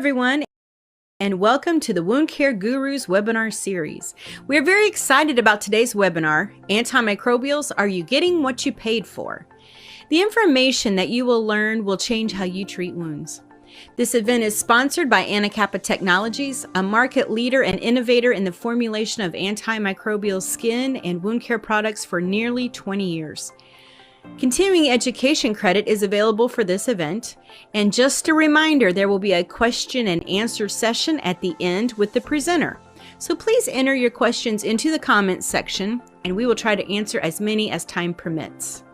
everyone, and welcome to the Wound Care Gurus webinar series. We are very excited about today's webinar, Antimicrobials, Are You Getting What You Paid For? The information that you will learn will change how you treat wounds. This event is sponsored by Anacapa Technologies, a market leader and innovator in the formulation of antimicrobial skin and wound care products for nearly 20 years. Continuing education credit is available for this event, and just a reminder, there will be a question and answer session at the end with the presenter. So please enter your questions into the comments section, and we will try to answer as many as time permits.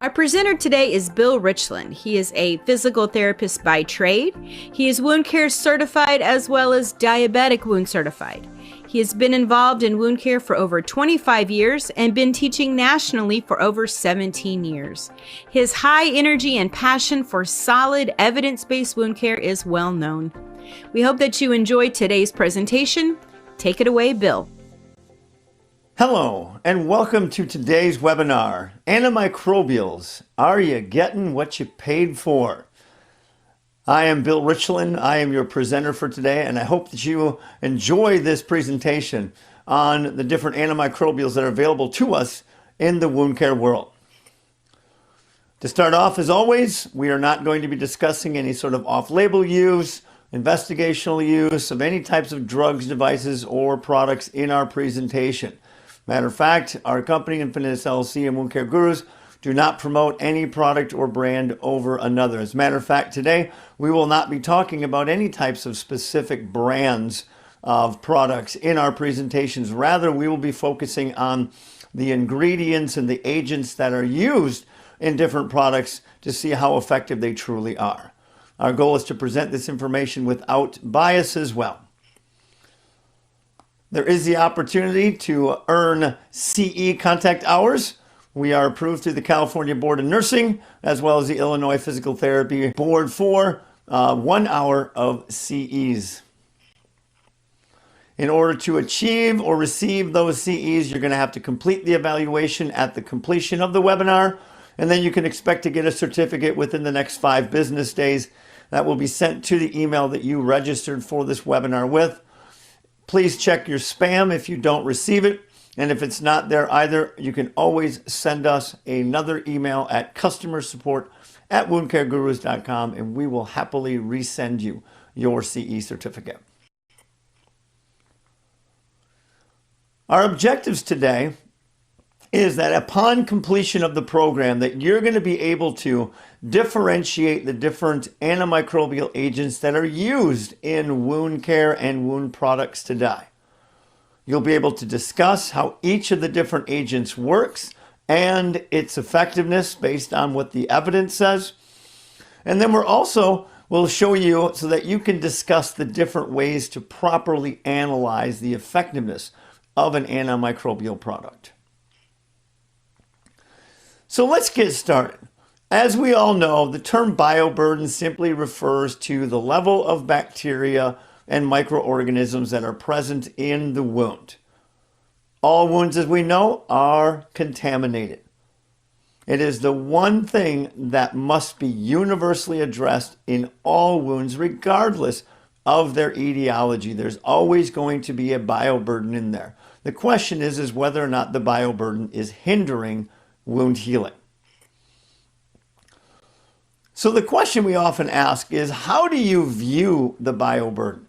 Our presenter today is Bill Richland. He is a physical therapist by trade. He is wound care certified as well as diabetic wound certified. He has been involved in wound care for over 25 years and been teaching nationally for over 17 years. His high energy and passion for solid evidence-based wound care is well known. We hope that you enjoyed today's presentation. Take it away, Bill. Hello, and welcome to today's webinar, Antimicrobials, Are You Getting What You Paid For? I am Bill Richland. I am your presenter for today, and I hope that you enjoy this presentation on the different antimicrobials that are available to us in the wound care world. To start off, as always, we are not going to be discussing any sort of off-label use, investigational use of any types of drugs, devices, or products in our presentation. Matter of fact, our company, Infinitus LLC and Wound Care Gurus, do not promote any product or brand over another. As a matter of fact, today we will not be talking about any types of specific brands of products in our presentations. Rather, we will be focusing on the ingredients and the agents that are used in different products to see how effective they truly are. Our goal is to present this information without bias as well. There is the opportunity to earn CE contact hours. We are approved through the California Board of Nursing, as well as the Illinois Physical Therapy Board for 1 hour of CEs. In order to achieve or receive those CEs, you're going to have to complete the evaluation at the completion of the webinar, and then you can expect to get a certificate within the next 5 business days. That will be sent to the email that you registered for this webinar with. Please check your spam if you don't receive it. And if it's not there either, you can always send us another email at customersupport@woundcaregurus.com, and we will happily resend you your CE certificate. Our objectives today is that upon completion of the program that you're going to be able to differentiate the different antimicrobial agents that are used in wound care and wound products today. You'll be able to discuss how each of the different agents works and its effectiveness based on what the evidence says. And then we'll show you so that you can discuss the different ways to properly analyze the effectiveness of an antimicrobial product. So let's get started. As we all know, the term bioburden simply refers to the level of bacteria and microorganisms that are present in the wound. All wounds, as we know, are contaminated. It is the one thing that must be universally addressed in all wounds, regardless of their etiology. There's always going to be a bioburden in there. The question is whether or not the bioburden is hindering wound healing. So the question we often ask is, how do you view the bioburden?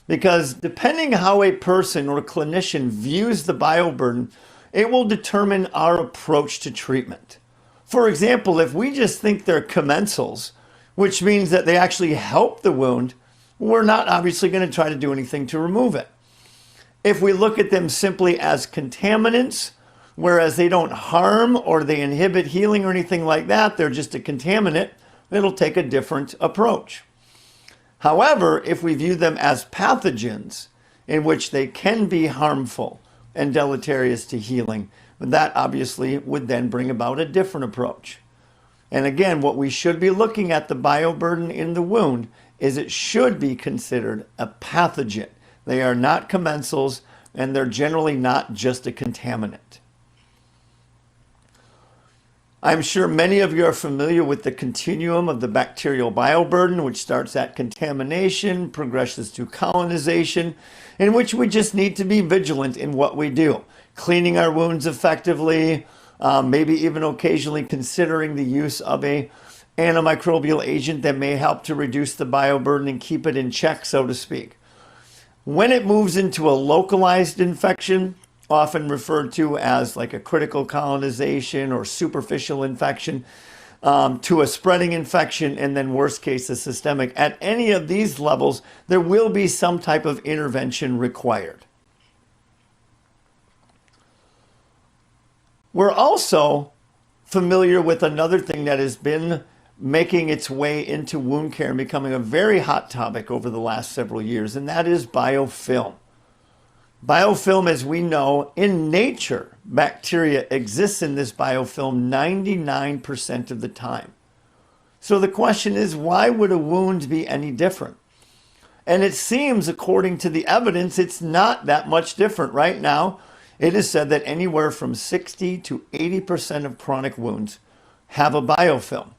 Because depending how a person or clinician views the bioburden, it will determine our approach to treatment. For example, if we just think they're commensals, which means that they actually help the wound, we're not obviously going to try to do anything to remove it. If we look at them simply as contaminants, whereas they don't harm or they inhibit healing or anything like that, they're just a contaminant, it'll take a different approach. However, if we view them as pathogens, in which they can be harmful and deleterious to healing, that obviously would then bring about a different approach. And again, what we should be looking at the bioburden in the wound is it should be considered a pathogen. They are not commensals, and they're generally not just a contaminant. I'm sure many of you are familiar with the continuum of the bacterial bioburden, which starts at contamination, progresses to colonization, in which we just need to be vigilant in what we do. Cleaning our wounds effectively, maybe even occasionally considering the use of a antimicrobial agent that may help to reduce the bioburden and keep it in check, so to speak. When it moves into a localized infection, often referred to as like a critical colonization or superficial infection, to a spreading infection, and then worst case, a systemic. At any of these levels, there will be some type of intervention required. We're also familiar with another thing that has been making its way into wound care and becoming a very hot topic over the last several years, and that is biofilm. Biofilm, as we know, in nature, bacteria exists in this biofilm 99% of the time. So the question is, why would a wound be any different? And it seems, according to the evidence, it's not that much different. Right now, it is said that anywhere from 60 to 80% of chronic wounds have a biofilm.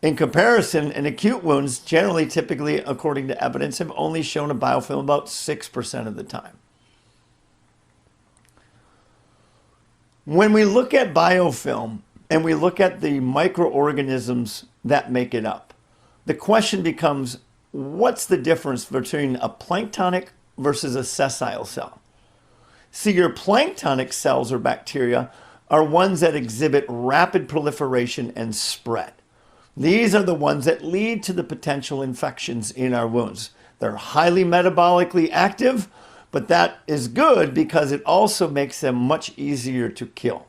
In comparison, in acute wounds, generally, typically, according to evidence, have only shown a biofilm about 6% of the time. When we look at biofilm and we look at the microorganisms that make it up, the question becomes, what's the difference between a planktonic versus a sessile cell? See, your planktonic cells or bacteria are ones that exhibit rapid proliferation and spread. These are the ones that lead to the potential infections in our wounds. They're highly metabolically active, but that is good because it also makes them much easier to kill.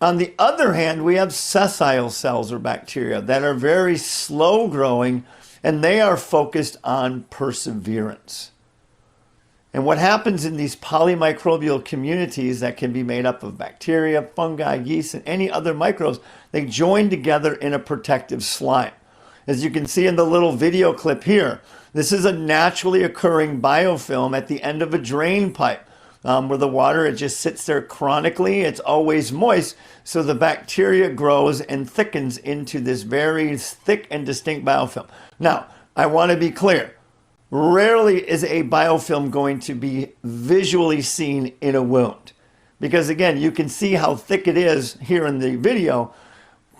On the other hand, we have sessile cells or bacteria that are very slow growing, and they are focused on perseverance. And what happens in these polymicrobial communities that can be made up of bacteria, fungi, yeast, and any other microbes, they join together in a protective slime. As you can see in the little video clip here, this is a naturally occurring biofilm at the end of a drain pipe where the water, it just sits there chronically. It's always moist, so the bacteria grows and thickens into this very thick and distinct biofilm. Now, I want to be clear. Rarely is a biofilm going to be visually seen in a wound. Because again, you can see how thick it is here in the video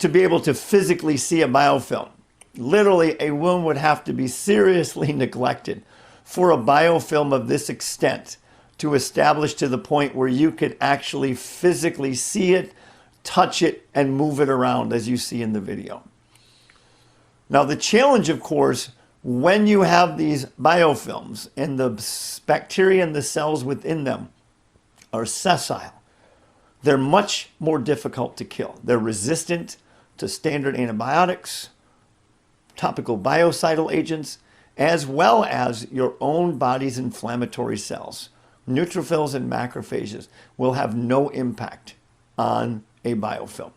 to be able to physically see a biofilm. Literally, a wound would have to be seriously neglected for a biofilm of this extent to establish to the point where you could actually physically see it, touch it, and move it around as you see in the video. Now, the challenge, of course, when you have these biofilms and the bacteria and the cells within them are sessile, they're much more difficult to kill. They're resistant to standard antibiotics, topical biocidal agents, as well as your own body's inflammatory cells. Neutrophils and macrophages will have no impact on a biofilm.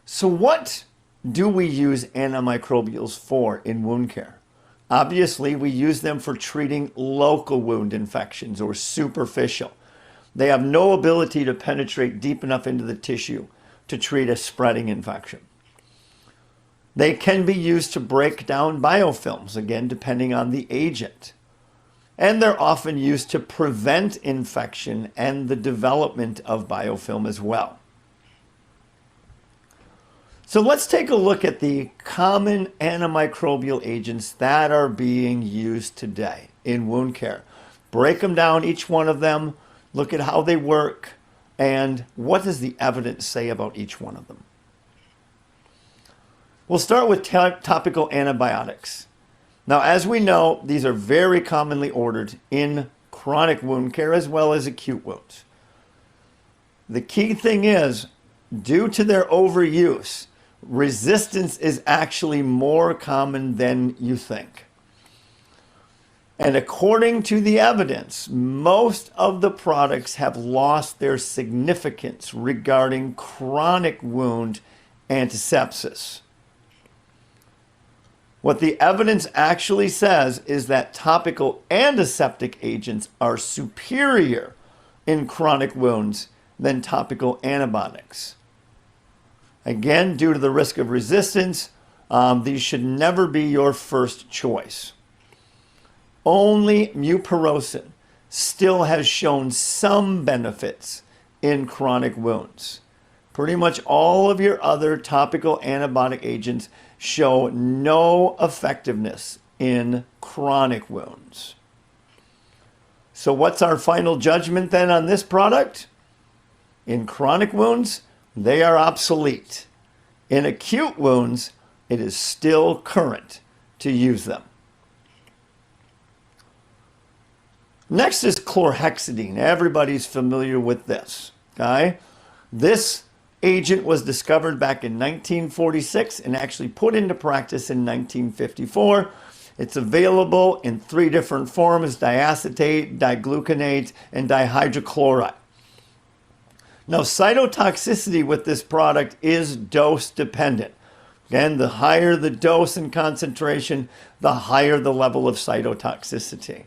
So what do we use antimicrobials for in wound care? Obviously, we use them for treating local wound infections or superficial. They have no ability to penetrate deep enough into the tissue to treat a spreading infection. They can be used to break down biofilms, again, depending on the agent. And they're often used to prevent infection and the development of biofilm as well. So let's take a look at the common antimicrobial agents that are being used today in wound care. Break them down, each one of them, look at how they work, and what does the evidence say about each one of them. We'll start with topical antibiotics. Now, as we know, these are very commonly ordered in chronic wound care as well as acute wounds. The key thing is, due to their overuse, resistance is actually more common than you think. And according to the evidence, most of the products have lost their significance regarding chronic wound antisepsis. What the evidence actually says is that topical antiseptic agents are superior in chronic wounds than topical antibiotics. Again, due to the risk of resistance, these should never be your first choice. Only mupirocin still has shown some benefits in chronic wounds. Pretty much all of your other topical antibiotic agents show no effectiveness in chronic wounds. So what's our final judgment then on this product? In chronic wounds, they are obsolete. In acute wounds, it is still current to use them. Next is chlorhexidine. Everybody's familiar with this, okay? This agent was discovered back in 1946 and actually put into practice in 1954. It's available in 3 different forms: diacetate, digluconate, and dihydrochloride. Now, cytotoxicity with this product is dose dependent. Again, the higher the dose and concentration, the higher the level of cytotoxicity.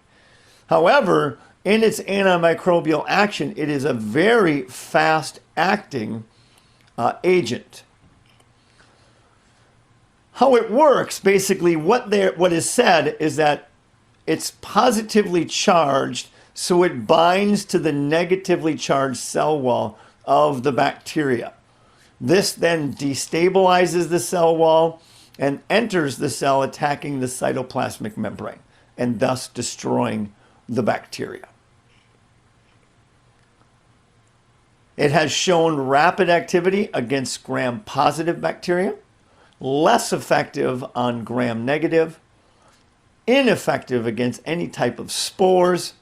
However, in its antimicrobial action, it is a very fast-acting agent. How it works, basically, what is said is that it's positively charged, so it binds to the negatively charged cell wall of the bacteria. This then destabilizes the cell wall and enters the cell, attacking the cytoplasmic membrane and thus destroying the bacteria. It has shown rapid activity against gram-positive bacteria, less effective on gram-negative, ineffective against any type of spores,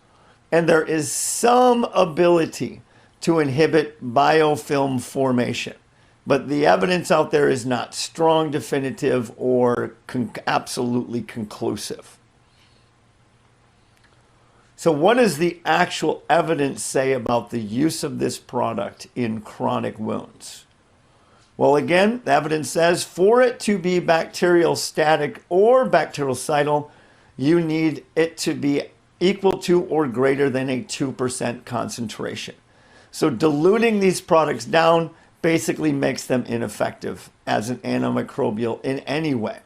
and there is some ability to inhibit biofilm formation. But the evidence out there is not strong, definitive, or absolutely conclusive. So what does the actual evidence say about the use of this product in chronic wounds? Well, again, the evidence says for it to be bacteriostatic or bactericidal, you need it to be equal to or greater than a 2% concentration. So diluting these products down basically makes them ineffective as an antimicrobial in any way.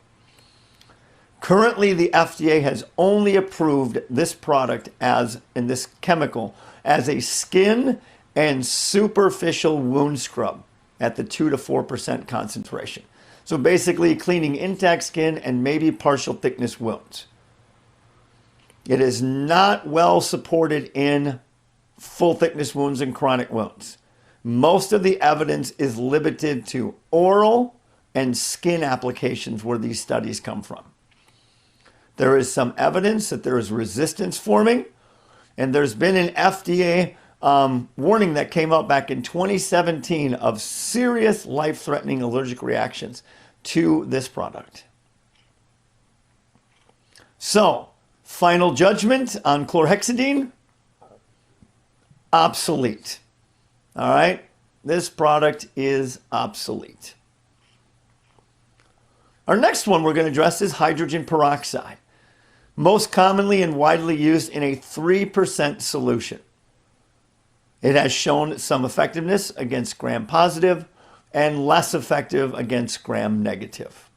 Currently, the FDA has only approved this product in this chemical as a skin and superficial wound scrub at the 2 to 4% concentration. So basically cleaning intact skin and maybe partial thickness wounds. It is not well supported in full thickness wounds and chronic wounds. Most of the evidence is limited to oral and skin applications where these studies come from. There is some evidence that there is resistance forming, and there's been an FDA warning that came out back in 2017 of serious life-threatening allergic reactions to this product. So, final judgment on chlorhexidine? Obsolete. All right? This product is obsolete. Our next one we're going to address is hydrogen peroxide, most commonly and widely used in a 3% solution. It has shown some effectiveness against gram-positive and less effective against gram-negative.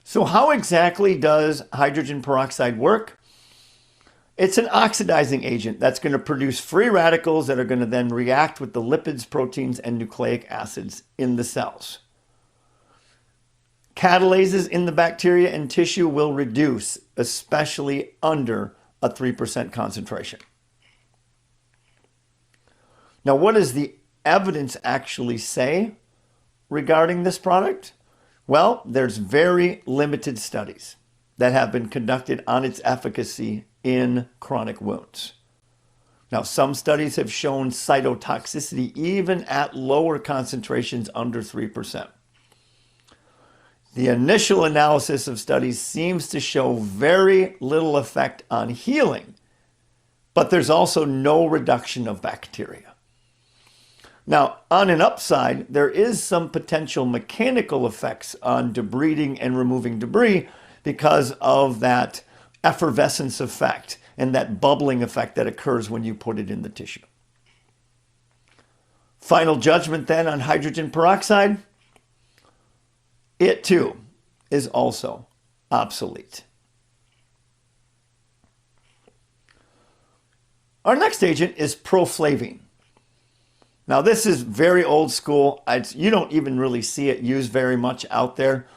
So how exactly does hydrogen peroxide work? It's an oxidizing agent that's going to produce free radicals that are going to then react with the lipids, proteins, and nucleic acids in the cells. Catalases in the bacteria and tissue will reduce, especially under a 3% concentration. Now, what does the evidence actually say regarding this product? Well, there's very limited studies that have been conducted on its efficacy in chronic wounds. Now, some studies have shown cytotoxicity even at lower concentrations under 3%. The initial analysis of studies seems to show very little effect on healing, but there's also no reduction of bacteria. Now, on an upside, there is some potential mechanical effects on debriding and removing debris because of that effervescence effect and that bubbling effect that occurs when you put it in the tissue. Final judgment then on hydrogen peroxide. It too is also obsolete. Our next agent is proflavine. Now this is very old school. You don't even really see it used very much out there.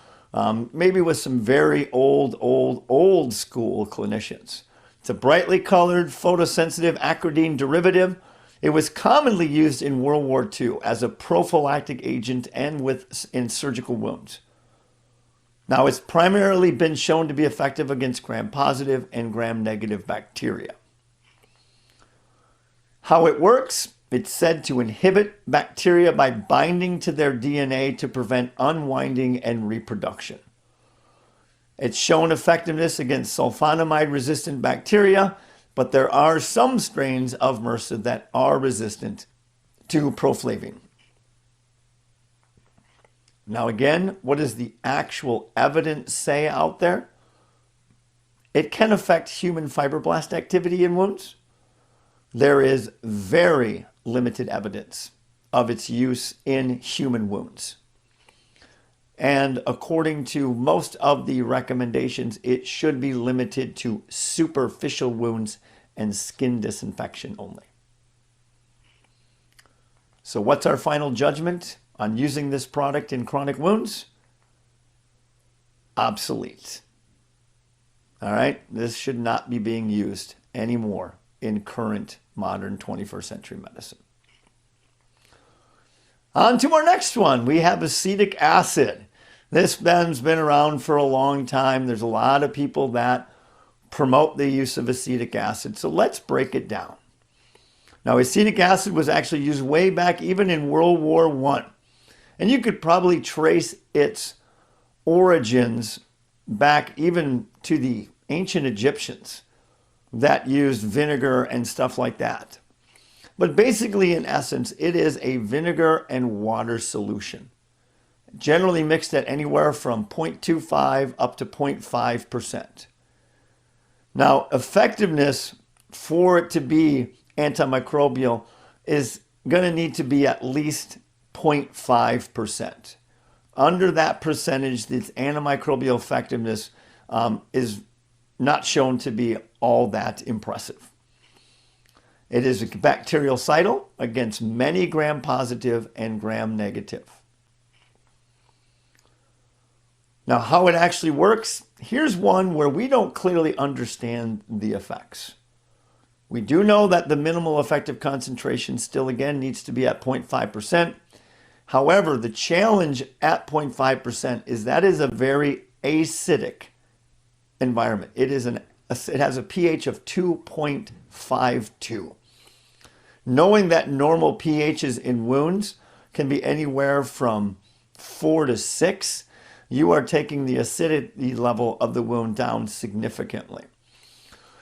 Maybe with some very old school clinicians. It's a brightly colored photosensitive acridine derivative. It was commonly used in World War II as a prophylactic agent and in surgical wounds. Now it's primarily been shown to be effective against gram-positive and gram-negative bacteria. How it works? It's said to inhibit bacteria by binding to their DNA to prevent unwinding and reproduction. It's shown effectiveness against sulfonamide-resistant bacteria, but there are some strains of MRSA that are resistant to proflavine. Now again, what does the actual evidence say out there? It can affect human fibroblast activity in wounds. There is very limited evidence of its use in human wounds. And according to most of the recommendations, it should be limited to superficial wounds and skin disinfection only. So what's our final judgment on using this product in chronic wounds? Obsolete. All right, this should not be being used anymore in current modern 21st century medicine. On to our next one. We have acetic acid. This has been around for a long time. There's a lot of people that promote the use of acetic acid. So let's break it down. Now, acetic acid was actually used way back even in World War I. And you could probably trace its origins back even to the ancient Egyptians that used vinegar and stuff like that. But basically, in essence, it is a vinegar and water solution, generally mixed at anywhere from 0.25 up to 0.5%. Now, effectiveness for it to be antimicrobial is going to need to be at least 0.5%. Under that percentage, its antimicrobial effectiveness is not shown to be all that impressive. It is a bactericidal against many gram-positive and gram-negative. Now, how it actually works, here's one where we don't clearly understand the effects. We do know that the minimal effective concentration still, again, needs to be at 0.5%. However, the challenge at 0.5% is that is a very acidic environment. It has a pH of 2.52. Knowing that normal pHs in wounds can be anywhere from 4 to 6, you are taking the acidity level of the wound down significantly.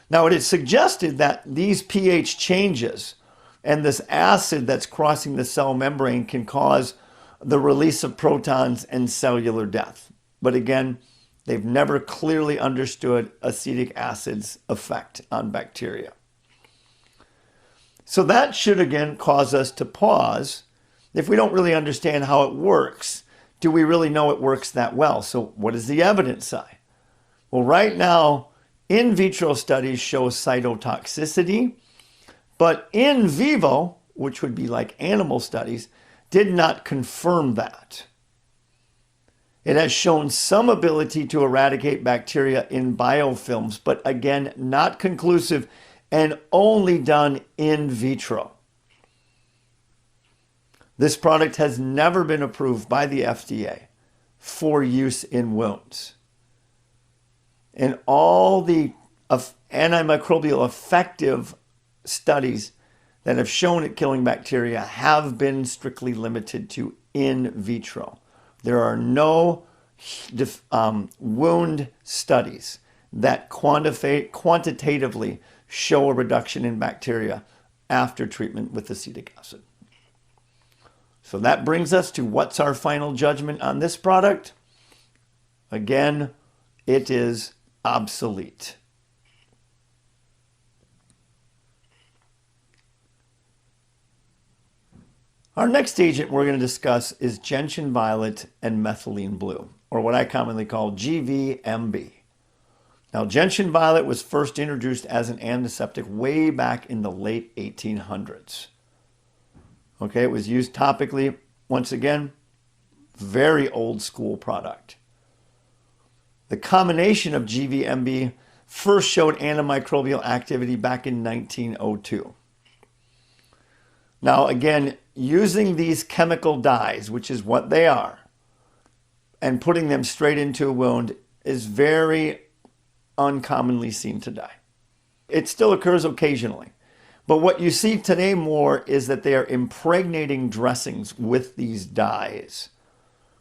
Now, it is suggested that these pH changes and this acid that's crossing the cell membrane can cause the release of protons and cellular death. But again, they've never clearly understood acetic acid's effect on bacteria. So that should again cause us to pause. If we don't really understand how it works, do we really know it works that well? So what does the evidence say? Well, right now, in vitro studies show cytotoxicity, but in vivo, which would be like animal studies, did not confirm that. It has shown some ability to eradicate bacteria in biofilms, but again, not conclusive and only done in vitro. This product has never been approved by the FDA for use in wounds. And all the antimicrobial effective studies that have shown it killing bacteria have been strictly limited to in vitro. There are no wound studies that quantitatively show a reduction in bacteria after treatment with acetic acid. So that brings us to what's our final judgment on this product? Again, it is obsolete. Our next agent we're going to discuss is gentian violet and methylene blue, or what I commonly call GVMB. Now, gentian violet was first introduced as an antiseptic way back in the late 1800s. Okay, it was used topically. Once again, very old school product. The combination of GVMB first showed antimicrobial activity back in 1902. Now, again, using these chemical dyes, which is what they are, and putting them straight into a wound is very uncommonly seen today. It still occurs occasionally. But what you see today more is that they are impregnating dressings with these dyes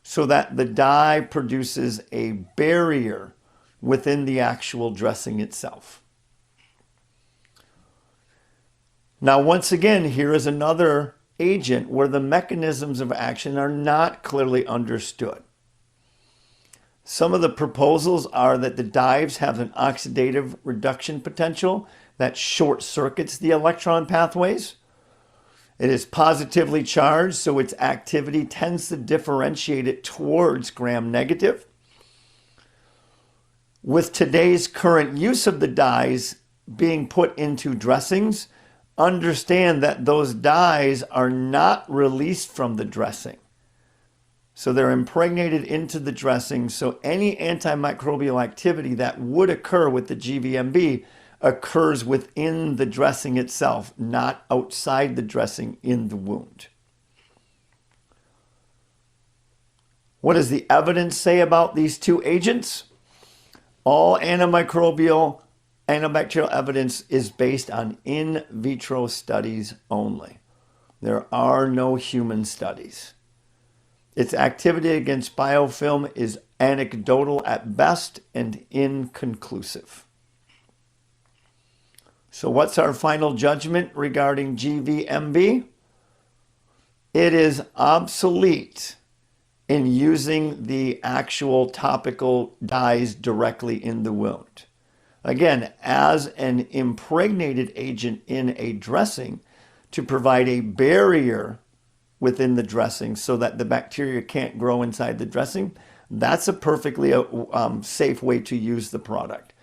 so that the dye produces a barrier within the actual dressing itself. Now, once again, here is another agent where the mechanisms of action are not clearly understood. Some of the proposals are that the dyes have an oxidative reduction potential that short circuits the electron pathways. It is positively charged, so its activity tends to differentiate it towards gram-negative. With today's current use of the dyes being put into dressings, understand that those dyes are not released from the dressing. So they're impregnated into the dressing, so any antimicrobial activity that would occur with the GVMB occurs within the dressing itself, not outside the dressing in the wound. What does the evidence say about these two agents? All antibacterial evidence is based on in vitro studies only. There are no human studies. Its activity against biofilm is anecdotal at best and inconclusive. So what's our final judgment regarding GVMB? It is obsolete in using the actual topical dyes directly in the wound. Again, as an impregnated agent in a dressing to provide a barrier within the dressing so that the bacteria can't grow inside the dressing, that's a perfectly safe way to use the product.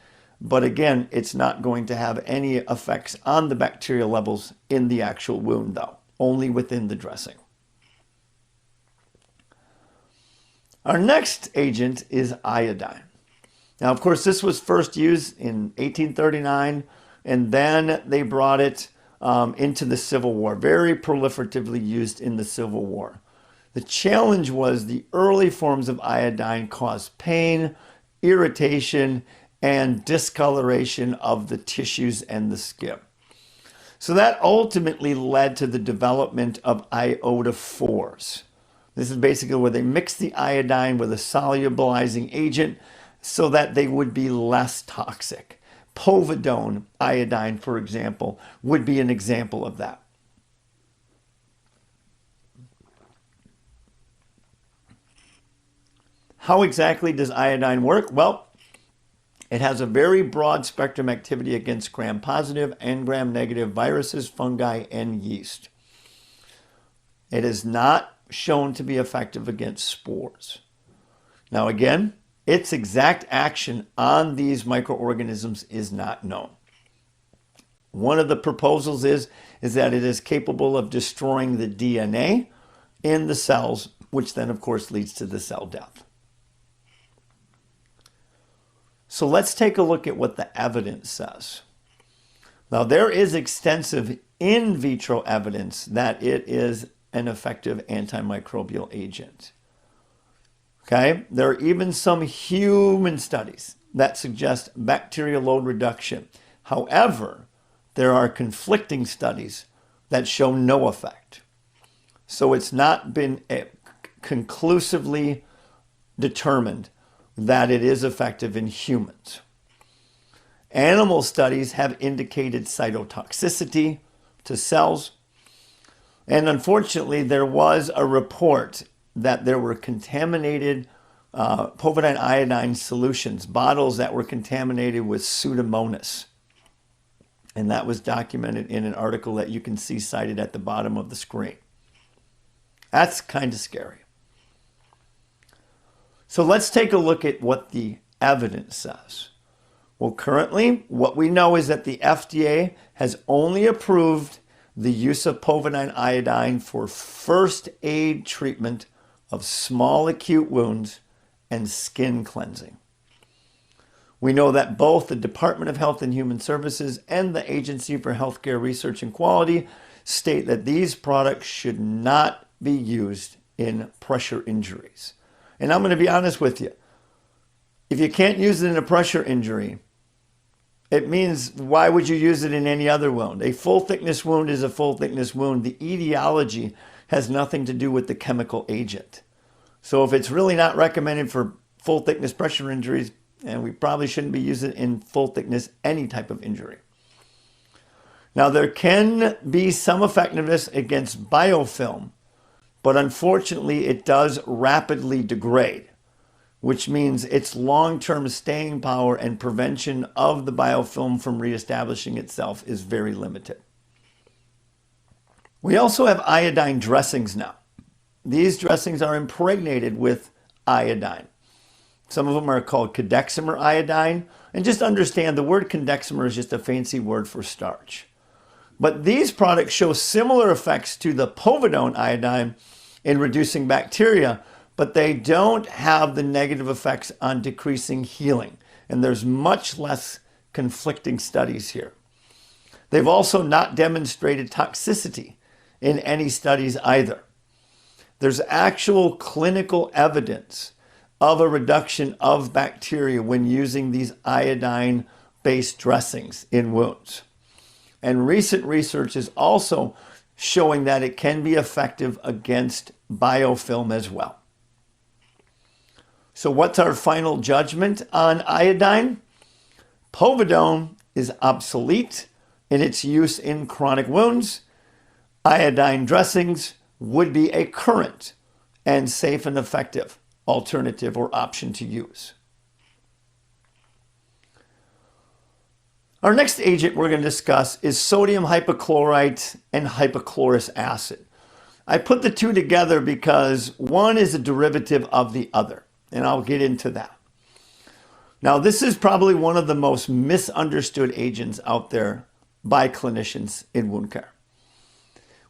But again, it's not going to have any effects on the bacterial levels in the actual wound, though, only within the dressing. Our next agent is iodine. Now, of course, this was first used in 1839, and then they brought it into the Civil War, very proliferatively used in the Civil War. The challenge was the early forms of iodine caused pain, irritation, and discoloration of the tissues and the skin. So that ultimately led to the development of iodophores. This is basically where they mix the iodine with a solubilizing agent so that they would be less toxic. Povidone iodine, for example, would be an example of that. How exactly does iodine work? Well, it has a very broad spectrum activity against gram-positive and gram-negative viruses, fungi, and yeast. It is not shown to be effective against spores. Now again, its exact action on these microorganisms is not known. One of the proposals is that it is capable of destroying the DNA in the cells, which then of course leads to the cell death. So let's take a look at what the evidence says. Now there is extensive in vitro evidence that it is an effective antimicrobial agent. Okay, there are even some human studies that suggest bacterial load reduction. However, there are conflicting studies that show no effect. So it's not been conclusively determined that it is effective in humans. Animal studies have indicated cytotoxicity to cells. And unfortunately, there was a report that there were contaminated povidone iodine solutions, bottles that were contaminated with Pseudomonas. And that was documented in an article that you can see cited at the bottom of the screen. That's kind of scary. So let's take a look at what the evidence says. Well, currently, what we know is that the FDA has only approved the use of povidone iodine for first aid treatment of small acute wounds and skin cleansing. We know that both the Department of Health and Human Services and the Agency for Healthcare Research and Quality state that these products should not be used in pressure injuries. And I'm going to be honest with you. If you can't use it in a pressure injury, it means why would you use it in any other wound? A full thickness wound is a full thickness wound. The etiology has nothing to do with the chemical agent. So if it's really not recommended for full thickness pressure injuries, and we probably shouldn't be using it in full thickness any type of injury. Now there can be some effectiveness against biofilm, but unfortunately it does rapidly degrade, which means its long-term staying power and prevention of the biofilm from reestablishing itself is very limited. We also have iodine dressings now. These dressings are impregnated with iodine. Some of them are called condeximer iodine, and just understand the word condeximer is just a fancy word for starch. But these products show similar effects to the povidone iodine in reducing bacteria, but they don't have the negative effects on decreasing healing. And there's much less conflicting studies here. They've also not demonstrated toxicity in any studies either. There's actual clinical evidence of a reduction of bacteria when using these iodine-based dressings in wounds. And recent research is also showing that it can be effective against biofilm as well. So what's our final judgment on iodine? Povidone is obsolete in its use in chronic wounds. Iodine dressings would be a current and safe and effective alternative or option to use. Our next agent we're going to discuss is sodium hypochlorite and hypochlorous acid. I put the two together because one is a derivative of the other, and I'll get into that. Now, this is probably one of the most misunderstood agents out there by clinicians in wound care.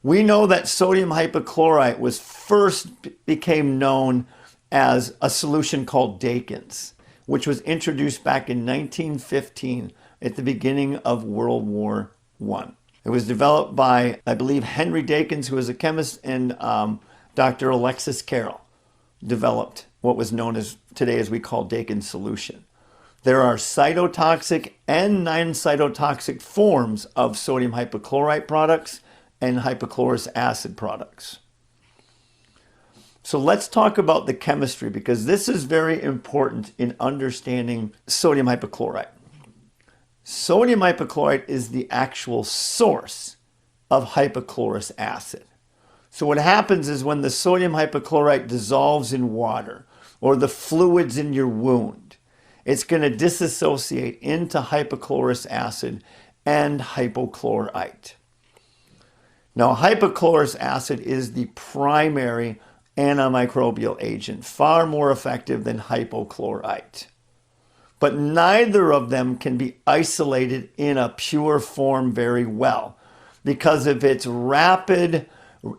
We know that sodium hypochlorite was first became known as a solution called Dakins, which was introduced back in 1915 at the beginning of World War I. It was developed by, I believe, Henry Dakins, who was a chemist, and Dr. Alexis Carroll developed what was known as today as we call Dakins solution. There are cytotoxic and non-cytotoxic forms of sodium hypochlorite products and hypochlorous acid products. So let's talk about the chemistry, because this is very important in understanding sodium hypochlorite. Sodium hypochlorite is the actual source of hypochlorous acid. So what happens is when the sodium hypochlorite dissolves in water or the fluids in your wound, it's going to disassociate into hypochlorous acid and hypochlorite. Now, hypochlorous acid is the primary antimicrobial agent, far more effective than hypochlorite. But neither of them can be isolated in a pure form very well because of its rapid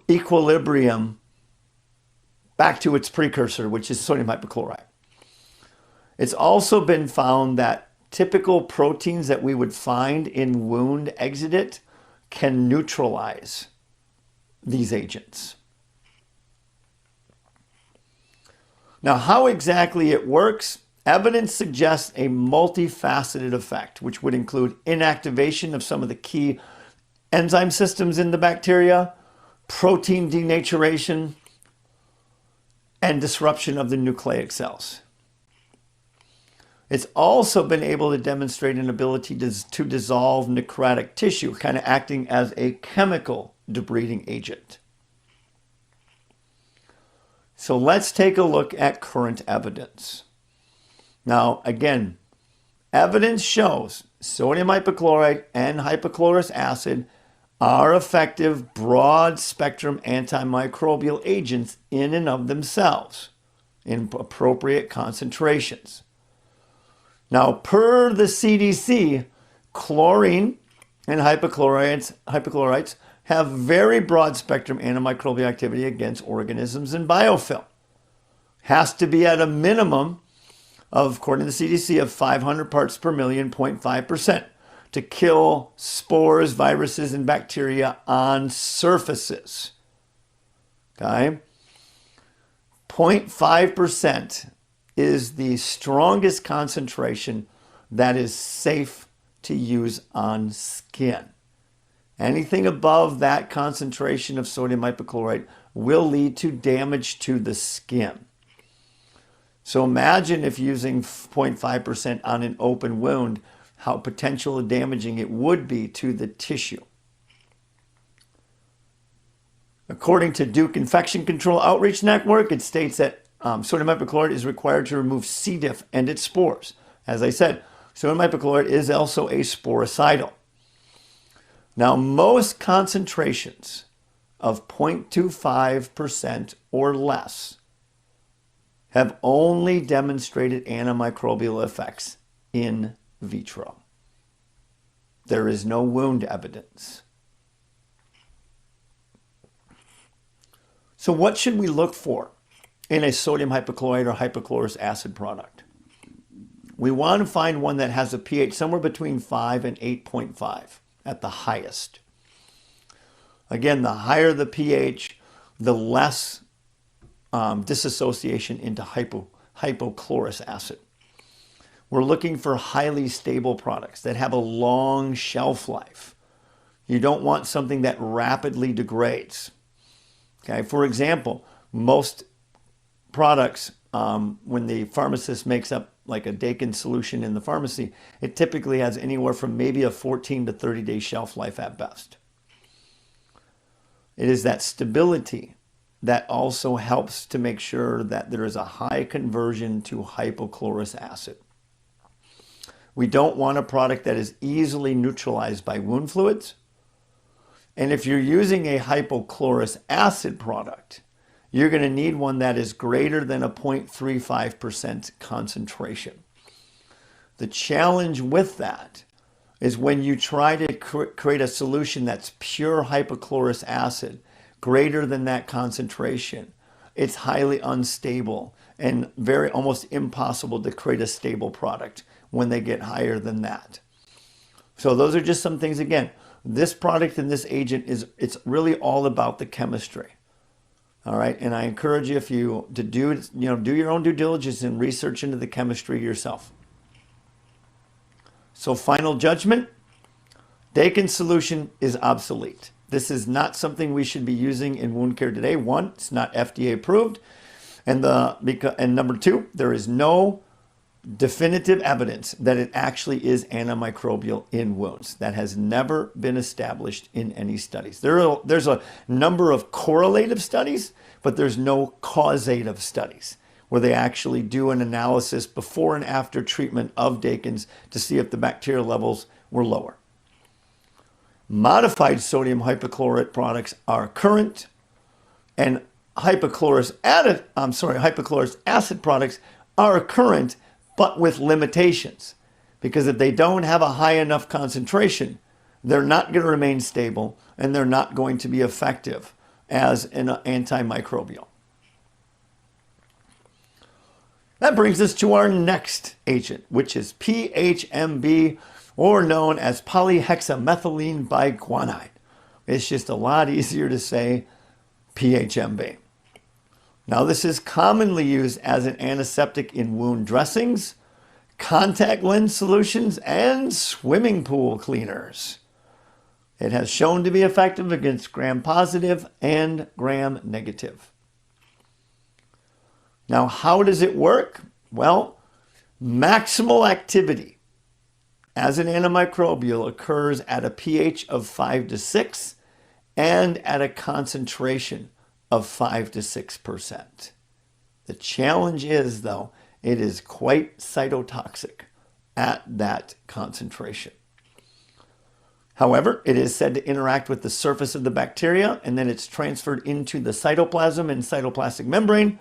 equilibrium back to its precursor, which is sodium hypochlorite. It's also been found that typical proteins that we would find in wound exudate can neutralize these agents. Now, how exactly it works? Evidence suggests a multifaceted effect, which would include inactivation of some of the key enzyme systems in the bacteria, protein denaturation, and disruption of the nucleic cells. It's also been able to demonstrate an ability to dissolve necrotic tissue, kind of acting as a chemical debriding agent. So let's take a look at current evidence. Now, again, evidence shows sodium hypochlorite and hypochlorous acid are effective broad-spectrum antimicrobial agents in and of themselves in appropriate concentrations. Now, per the CDC, chlorine and hypochlorites have very broad-spectrum antimicrobial activity against organisms and biofilm. Has to be at a minimum of, according to the CDC, of 500 parts per million, 0.5%, to kill spores, viruses, and bacteria on surfaces. Okay? 0.5% is the strongest concentration that is safe to use on skin. Anything above that concentration of sodium hypochlorite will lead to damage to the skin. So imagine if using 0.5% on an open wound, how potentially damaging it would be to the tissue. According to Duke Infection Control Outreach Network, it states that sodium hypochlorite is required to remove C. diff and its spores. As I said, sodium hypochlorite is also a sporicidal. Now, most concentrations of 0.25% or less have only demonstrated antimicrobial effects in vitro. There is no wound evidence. So what should we look for in a sodium hypochlorite or hypochlorous acid product? We want to find one that has a pH somewhere between 5 and 8.5 at the highest. Again, the higher the pH, the less dissociation into hypochlorous acid. We're looking for highly stable products that have a long shelf life. You don't want something that rapidly degrades. Okay, for example, most products, when the pharmacist makes up like a Dakin solution in the pharmacy, it typically has anywhere from maybe a 14 to 30 day shelf life at best. It is that stability that also helps to make sure that there is a high conversion to hypochlorous acid. We don't want a product that is easily neutralized by wound fluids. And if you're using a hypochlorous acid product, you're going to need one that is greater than a 0.35% concentration. The challenge with that is when you try to create a solution that's pure hypochlorous acid, greater than that concentration, it's highly unstable and very almost impossible to create a stable product when they get higher than that. So those are just some things. Again, this product and this agent it's really all about the chemistry. All right, and I encourage you to do your own due diligence and research into the chemistry yourself. So final judgment, Dakin solution is obsolete. This is not something we should be using in wound care today. One, it's not FDA approved, and number two, there is no definitive evidence that it actually is antimicrobial in wounds. That has never been established in any studies. There's a number of correlative studies, but there's no causative studies where they actually do an analysis before and after treatment of Dakins to see if the bacterial levels were lower. Modified sodium hypochlorite products are current, and hypochlorous acid products are current, but with limitations, because if they don't have a high enough concentration, they're not going to remain stable and they're not going to be effective as an antimicrobial. That brings us to our next agent, which is PHMB, or known as polyhexamethylene biguanide. It's just a lot easier to say PHMB. Now, this is commonly used as an antiseptic in wound dressings, contact lens solutions, and swimming pool cleaners. It has shown to be effective against gram-positive and gram-negative. Now, how does it work? Well, maximal activity as an antimicrobial occurs at a pH of 5 to 6 and at a concentration of 5 to 6%. The challenge is, though, it is quite cytotoxic at that concentration. However, it is said to interact with the surface of the bacteria, and then it's transferred into the cytoplasm and cytoplastic membrane,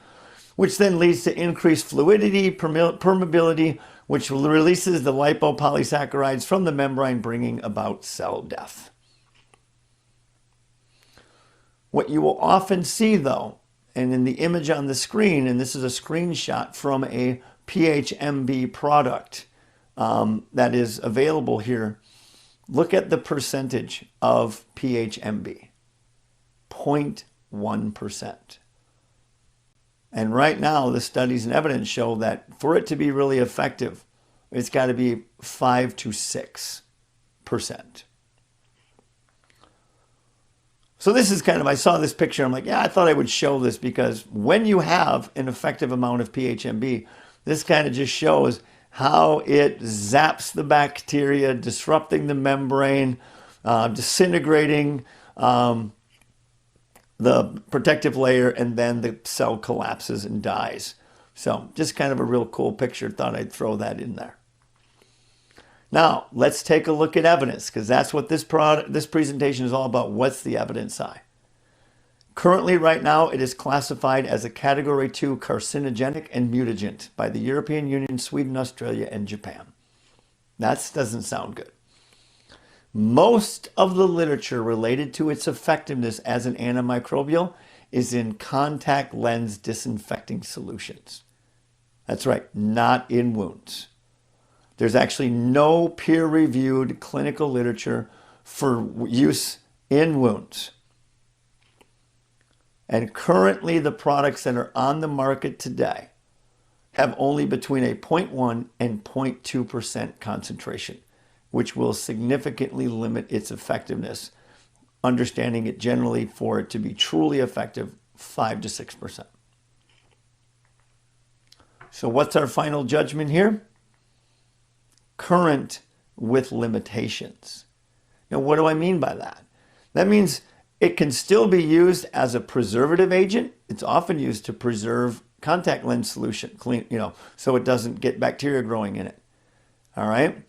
which then leads to increased fluidity, permeability, which releases the lipopolysaccharides from the membrane, bringing about cell death. What you will often see, though, and in the image on the screen, and this is a screenshot from a PHMB product that is available here, look at the percentage of PHMB, 0.1%. And right now, the studies and evidence show that for it to be really effective, it's got to be 5 to 6%. So this is kind of, I saw this picture, I'm like, yeah, I thought I would show this because when you have an effective amount of PHMB, this kind of just shows how it zaps the bacteria, disrupting the membrane, disintegrating the protective layer, and then the cell collapses and dies. So just kind of a real cool picture. Thought I'd throw that in there. Now, let's take a look at evidence, because that's what this presentation is all about. What's the evidence side? Currently, right now, it is classified as a Category 2 carcinogenic and mutagen by the European Union, Sweden, Australia, and Japan. That doesn't sound good. Most of the literature related to its effectiveness as an antimicrobial is in contact lens disinfecting solutions. That's right, not in wounds. There's actually no peer-reviewed clinical literature for use in wounds. And currently the products that are on the market today have only between a 0.1 and 0.2% concentration, which will significantly limit its effectiveness, understanding it generally for it to be truly effective, 5 to 6%. So what's our final judgment here? Current with limitations. Now, what do I mean by that? That means it can still be used as a preservative agent. It's often used to preserve contact lens solution, so it doesn't get bacteria growing in it. All right?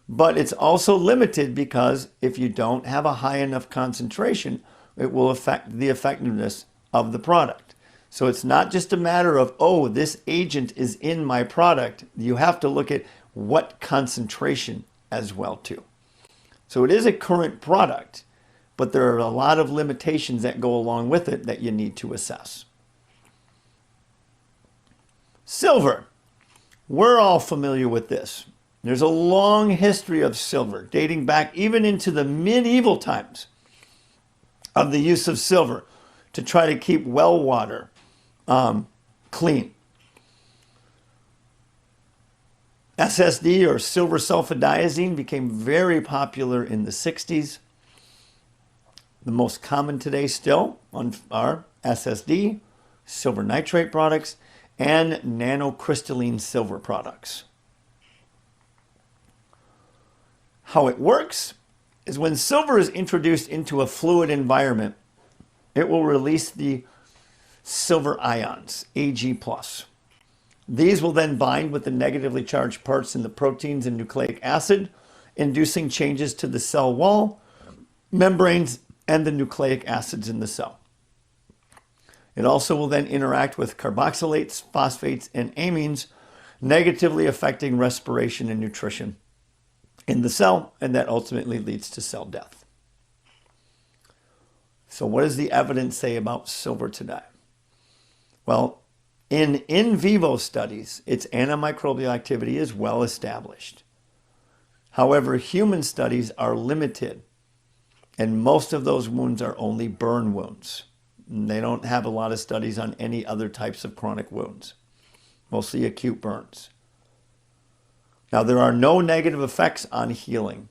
But it's also limited because if you don't have a high enough concentration, it will affect the effectiveness of the product. So it's not just a matter of, oh, this agent is in my product. You have to look at what concentration as well too. So it is a current product, but there are a lot of limitations that go along with it that you need to assess. Silver. We're all familiar with this. There's a long history of silver, dating back even into the medieval times, of the use of silver to try to keep well water clean. SSD, or silver sulfadiazine, became very popular in the 60s. The most common today still are SSD, silver nitrate products, and nanocrystalline silver products. How it works is when silver is introduced into a fluid environment, it will release the silver ions, Ag+. These will then bind with the negatively charged parts in the proteins and nucleic acid, inducing changes to the cell wall, membranes, and the nucleic acids in the cell. It also will then interact with carboxylates, phosphates, and amines, negatively affecting respiration and nutrition in the cell, and that ultimately leads to cell death. So what does the evidence say about silver today? Well, in vivo studies, its antimicrobial activity is well established. However, human studies are limited, and most of those wounds are only burn wounds. They don't have a lot of studies on any other types of chronic wounds, mostly acute burns. Now, there are no negative effects on healing,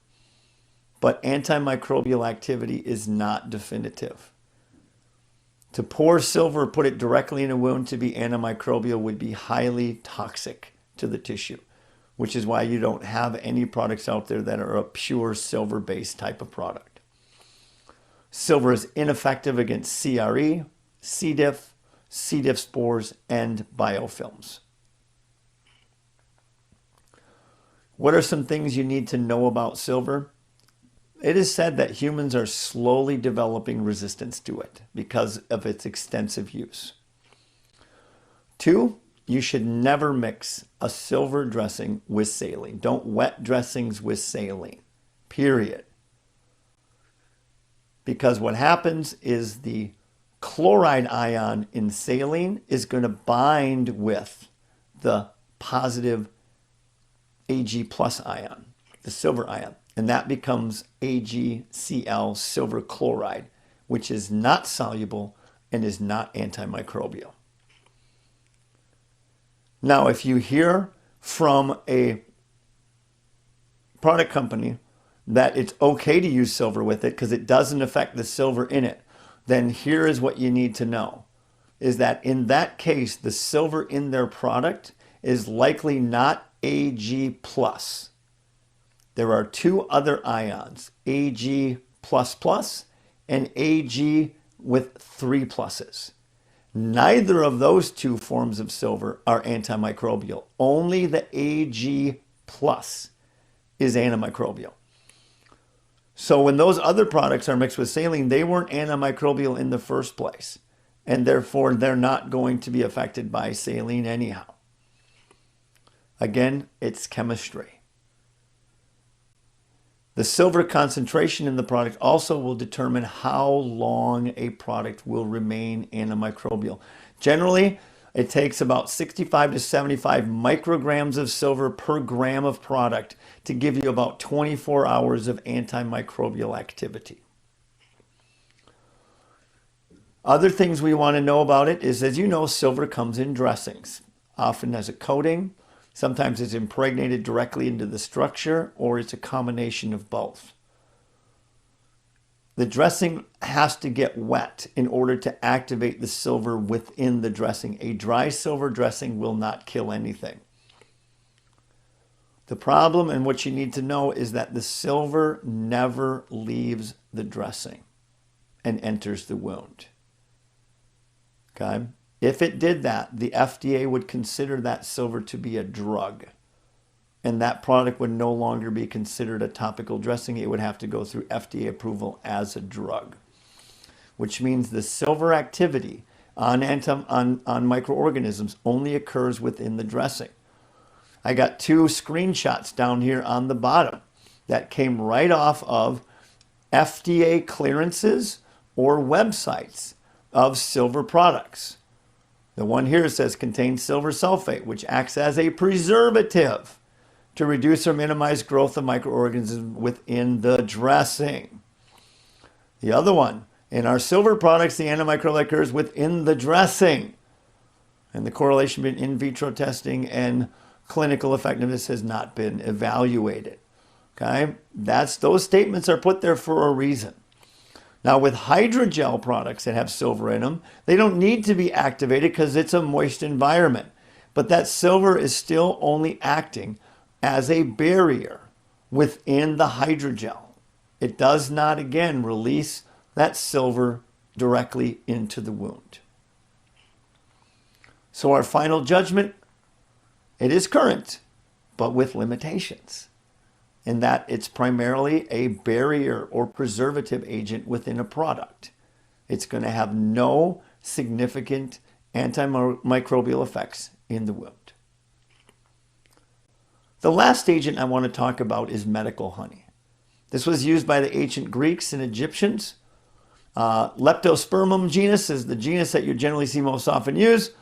but antimicrobial activity is not definitive. To pour silver, put it directly in a wound to be antimicrobial would be highly toxic to the tissue, which is why you don't have any products out there that are a pure silver-based type of product. Silver is ineffective against CRE, C. diff, C. diff spores, and biofilms. What are some things you need to know about silver? it is said that humans are slowly developing resistance to it because of its extensive use. 2, you should never mix a silver dressing with saline. Don't wet dressings with saline, period. Because what happens is the chloride ion in saline is going to bind with the positive Ag plus ion, the silver ion, and that becomes AgCl, silver chloride, which is not soluble and is not antimicrobial. Now, if you hear from a product company that it's okay to use silver with it because it doesn't affect the silver in it, then here is what you need to know, is that in that case, the silver in their product is likely not Ag+. There are 2 other ions, Ag++ and Ag with 3 pluses. Neither of those 2 forms of silver are antimicrobial. Only the Ag+ is antimicrobial. So when those other products are mixed with saline, they weren't antimicrobial in the first place, and therefore they're not going to be affected by saline anyhow. Again, it's chemistry. The silver concentration in the product also will determine how long a product will remain antimicrobial. Generally, it takes about 65 to 75 micrograms of silver per gram of product to give you about 24 hours of antimicrobial activity. Other things we want to know about it is, as you know, silver comes in dressings, often as a coating. Sometimes it's impregnated directly into the structure, or it's a combination of both. The dressing has to get wet in order to activate the silver within the dressing. A dry silver dressing will not kill anything. The problem, and what you need to know, is that the silver never leaves the dressing and enters the wound. Okay? If it did that, the FDA would consider that silver to be a drug, and that product would no longer be considered a topical dressing. It would have to go through FDA approval as a drug, which means the silver activity on microorganisms only occurs within the dressing. I got 2 screenshots down here on the bottom that came right off of FDA clearances or websites of silver products. The one here says contains silver sulfate, which acts as a preservative to reduce or minimize growth of microorganisms within the dressing. The other one, in our silver products, the antimicrobial occurs within the dressing. And the correlation between in vitro testing and clinical effectiveness has not been evaluated. Okay? Those statements are put there for a reason. Now, with hydrogel products that have silver in them, they don't need to be activated because it's a moist environment. But that silver is still only acting as a barrier within the hydrogel. It does not, again, release that silver directly into the wound. So our final judgment, it is current, but with limitations, in that it's primarily a barrier or preservative agent within a product. It's going to have no significant antimicrobial effects in the wound. The last agent I want to talk about is medical honey. This was used by the ancient Greeks and Egyptians. Leptospermum genus is the genus that you generally see most often used.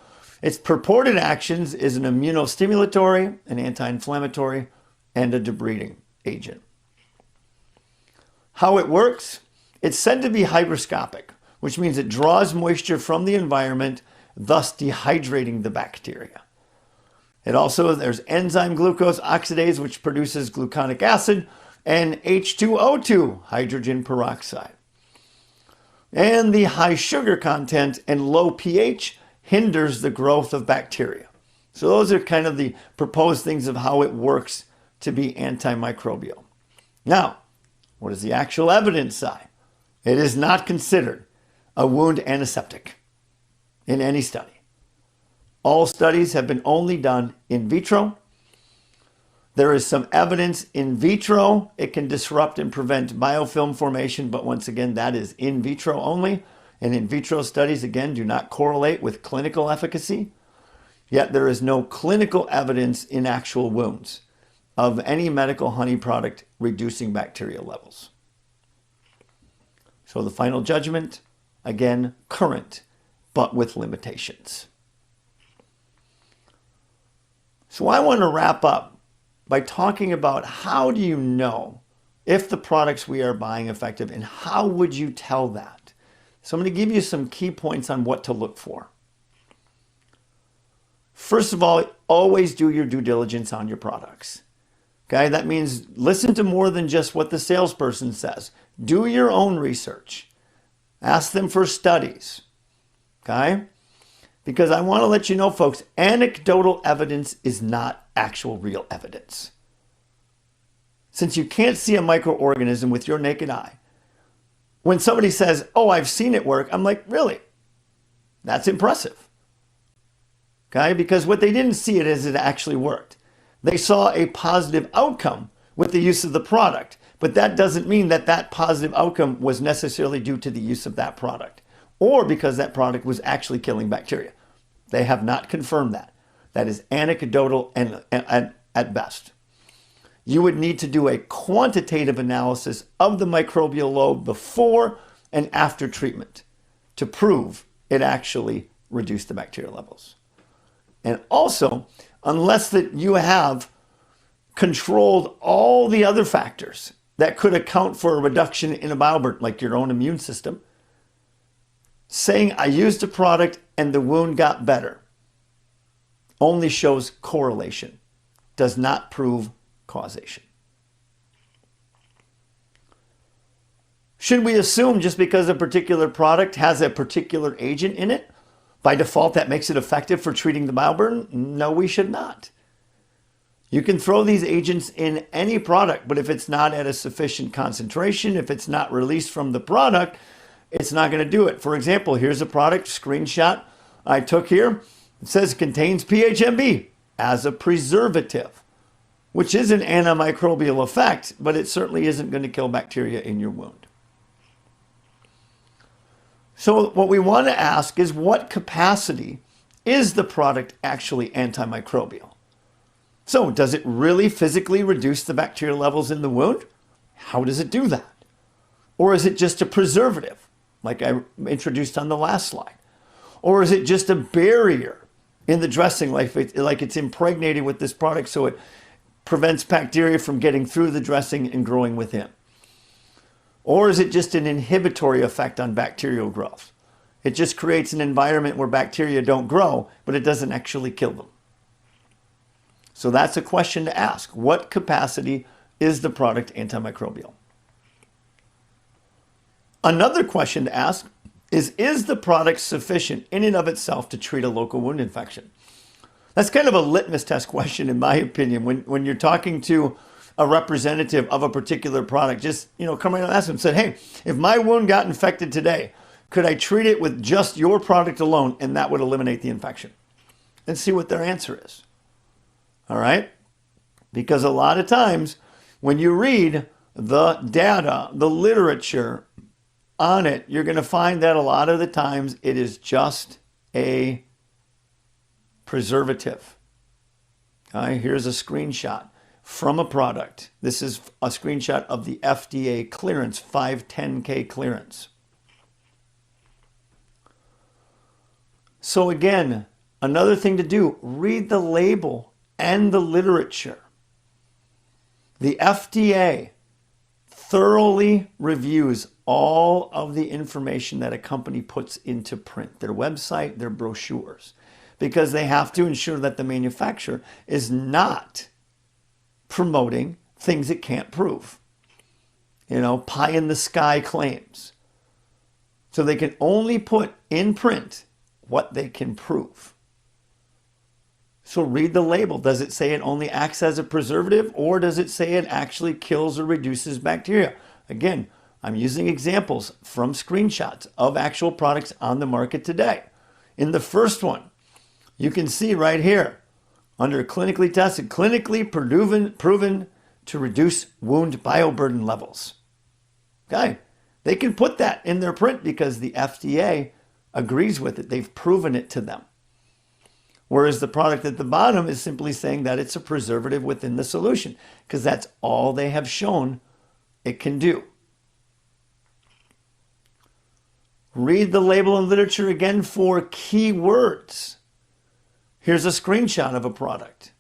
Its purported actions is an immunostimulatory, an anti-inflammatory, and a debriding agent. How it works? It's said to be hygroscopic, which means it draws moisture from the environment, thus dehydrating the bacteria. There's enzyme glucose oxidase, which produces gluconic acid, and H2O2, hydrogen peroxide. And the high sugar content and low pH hinders the growth of bacteria. So those are kind of the proposed things of how it works to be antimicrobial. Now, what does the actual evidence say? It is not considered a wound antiseptic in any study. All studies have been only done in vitro. There is some evidence in vitro it can disrupt and prevent biofilm formation, but once again, that is in vitro only. And in vitro studies, again, do not correlate with clinical efficacy. Yet there is no clinical evidence in actual wounds of any medical honey product reducing bacterial levels. So the final judgment, again, current, but with limitations. So I want to wrap up by talking about how do you know if the products we are buying are effective, and how would you tell that? So I'm going to give you some key points on what to look for. First of all, always do your due diligence on your products. Okay, that means listen to more than just what the salesperson says. Do your own research. Ask them for studies. Okay? Because I want to let you know, folks, anecdotal evidence is not actual real evidence. Since you can't see a microorganism with your naked eye, when somebody says, oh, I've seen it work, I'm like, really? That's impressive. Okay? Because what they didn't see it is it actually worked. They saw a positive outcome with the use of the product, but that doesn't mean that that positive outcome was necessarily due to the use of that product or because that product was actually killing bacteria. They have not confirmed that. That is anecdotal and at best. You would need to do a quantitative analysis of the microbial load before and after treatment to prove it actually reduced the bacterial levels. And also, unless that you have controlled all the other factors that could account for a reduction in a bioburden, like your own immune system, saying I used a product and the wound got better only shows correlation, does not prove causation. Should we assume just because a particular product has a particular agent in it, by default that makes it effective for treating the bioburden? No, we should not. You can throw these agents in any product, but if it's not at a sufficient concentration, if it's not released from the product, it's not going to do it. For example, here's a product screenshot I took here. It says it contains PHMB as a preservative, which is an antimicrobial effect, but it certainly isn't going to kill bacteria in your wound. So what we want to ask is, what capacity is the product actually antimicrobial? So does it really physically reduce the bacterial levels in the wound? How does it do that? Or is it just a preservative, like I introduced on the last slide? Or is it just a barrier in the dressing, like it's impregnated with this product so it prevents bacteria from getting through the dressing and growing within? Or is it just an inhibitory effect on bacterial growth? It just creates an environment where bacteria don't grow, but it doesn't actually kill them. So that's a question to ask. What capacity is the product antimicrobial? Another question to ask is the product sufficient in and of itself to treat a local wound infection? That's kind of a litmus test question, in my opinion, when you're talking to a representative of a particular product. Just, come right and ask them, said, hey, if my wound got infected today, could I treat it with just your product alone and that would eliminate the infection? And see what their answer is. All right? Because a lot of times when you read the data, the literature on it, you're going to find that a lot of the times it is just a preservative. Okay, here's a screenshot from a product. This is a screenshot of the FDA clearance, 510K clearance. So again, another thing to do, read the label and the literature. The FDA thoroughly reviews all of the information that a company puts into print, their website, their brochures, because they have to ensure that the manufacturer is not promoting things it can't prove. Pie in the sky claims. So they can only put in print what they can prove. So read the label. Does it say it only acts as a preservative, or does it say it actually kills or reduces bacteria? Again, I'm using examples from screenshots of actual products on the market today. In the first one, you can see right here, under clinically tested, clinically proven to reduce wound bioburden levels. Okay, they can put that in their print because the FDA agrees with it. They've proven it to them. Whereas the product at the bottom is simply saying that it's a preservative within the solution because that's all they have shown it can do. Read the label and literature again for keywords. Here's a screenshot of a product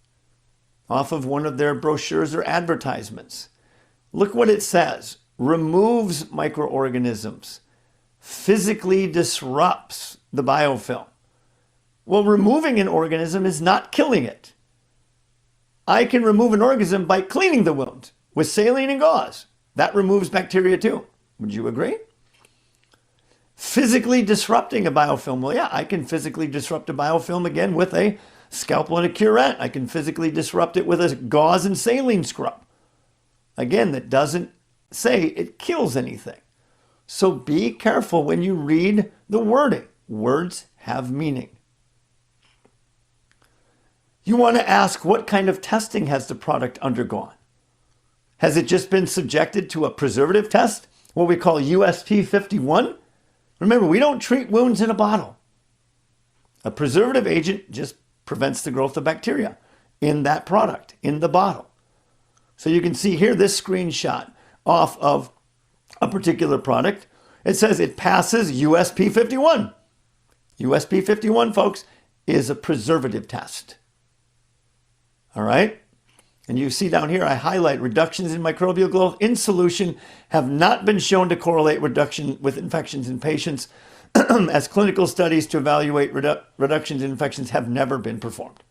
off of one of their brochures or advertisements. Look what it says. Removes microorganisms, physically disrupts the biofilm. Well, removing an organism is not killing it. I can remove an organism by cleaning the wound with saline and gauze. That removes bacteria too. Would you agree? Physically disrupting a biofilm. Well, yeah, I can physically disrupt a biofilm again with a scalpel and a curette. I can physically disrupt it with a gauze and saline scrub. Again, that doesn't say it kills anything. So be careful when you read the wording. Words have meaning. You want to ask, what kind of testing has the product undergone? Has it just been subjected to a preservative test, what we call USP 51? Remember, we don't treat wounds in a bottle. A preservative agent just prevents the growth of bacteria in that product, in the bottle. So you can see here this screenshot off of a particular product. It says it passes USP 51. USP 51, folks, is a preservative test. All right? And you see down here, I highlight reductions in microbial growth in solution have not been shown to correlate reduction with infections in patients, as clinical studies to evaluate reductions in infections have never been performed.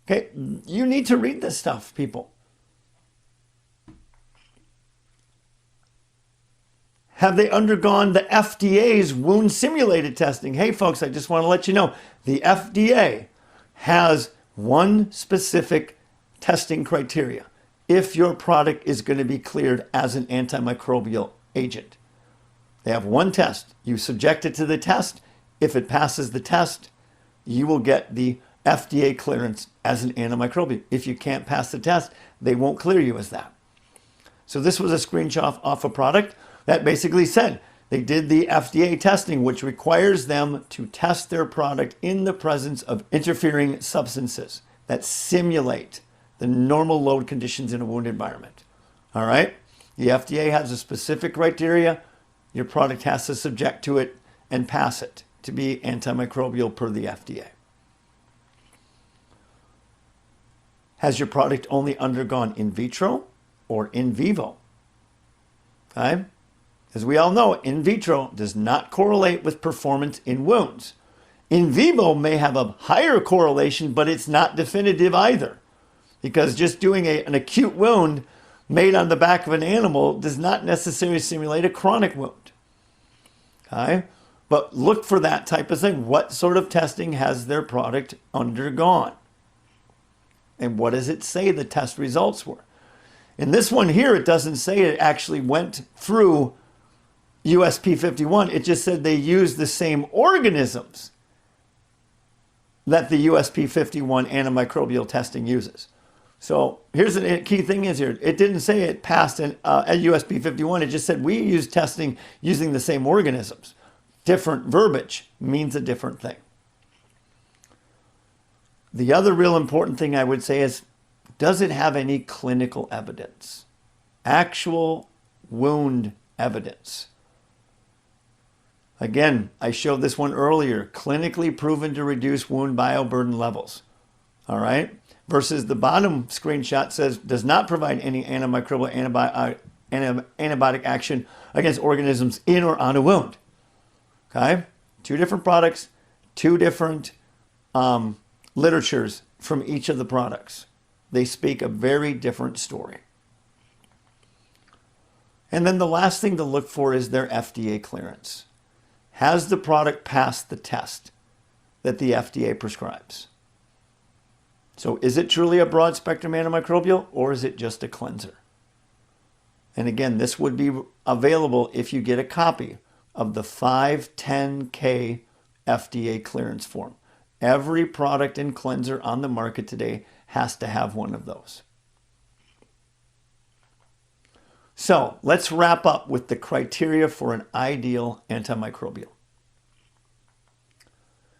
Okay, you need to read this stuff, people. Have they undergone the FDA's wound simulated testing? Hey, folks, I just want to let you know, the FDA has one specific testing criteria if your product is going to be cleared as an antimicrobial agent. They have one test. You subject it to the test. If it passes the test, you will get the FDA clearance as an antimicrobial. If you can't pass the test, they won't clear you as that. So this was a screenshot off a product that basically said they did the FDA testing, which requires them to test their product in the presence of interfering substances that simulate the normal load conditions in a wound environment. All right? The FDA has a specific criteria. Your product has to subject to it and pass it to be antimicrobial per the FDA. Has your product only undergone in vitro or in vivo? Okay? As we all know, in vitro does not correlate with performance in wounds. In vivo may have a higher correlation, but it's not definitive either. Because just doing an acute wound made on the back of an animal does not necessarily simulate a chronic wound. Okay? But look for that type of thing. What sort of testing has their product undergone? And what does it say the test results were? In this one here, it doesn't say it actually went through USP 51. It just said they used the same organisms that the USP 51 antimicrobial testing uses. So here's the key thing is here. It didn't say it passed at USP 51. It just said we use testing using the same organisms. Different verbiage means a different thing. The other real important thing I would say is, does it have any clinical evidence? Actual wound evidence. Again, I showed this one earlier. Clinically proven to reduce wound bioburden levels. All right? Versus the bottom screenshot says, does not provide any antimicrobial antibiotic action against organisms in or on a wound. Okay? Two different products, two different literatures from each of the products. They speak a very different story. And then the last thing to look for is their FDA clearance. Has the product passed the test that the FDA prescribes? So is it truly a broad spectrum antimicrobial or is it just a cleanser? And again, this would be available if you get a copy of the 510K FDA clearance form. Every product and cleanser on the market today has to have one of those. So let's wrap up with the criteria for an ideal antimicrobial.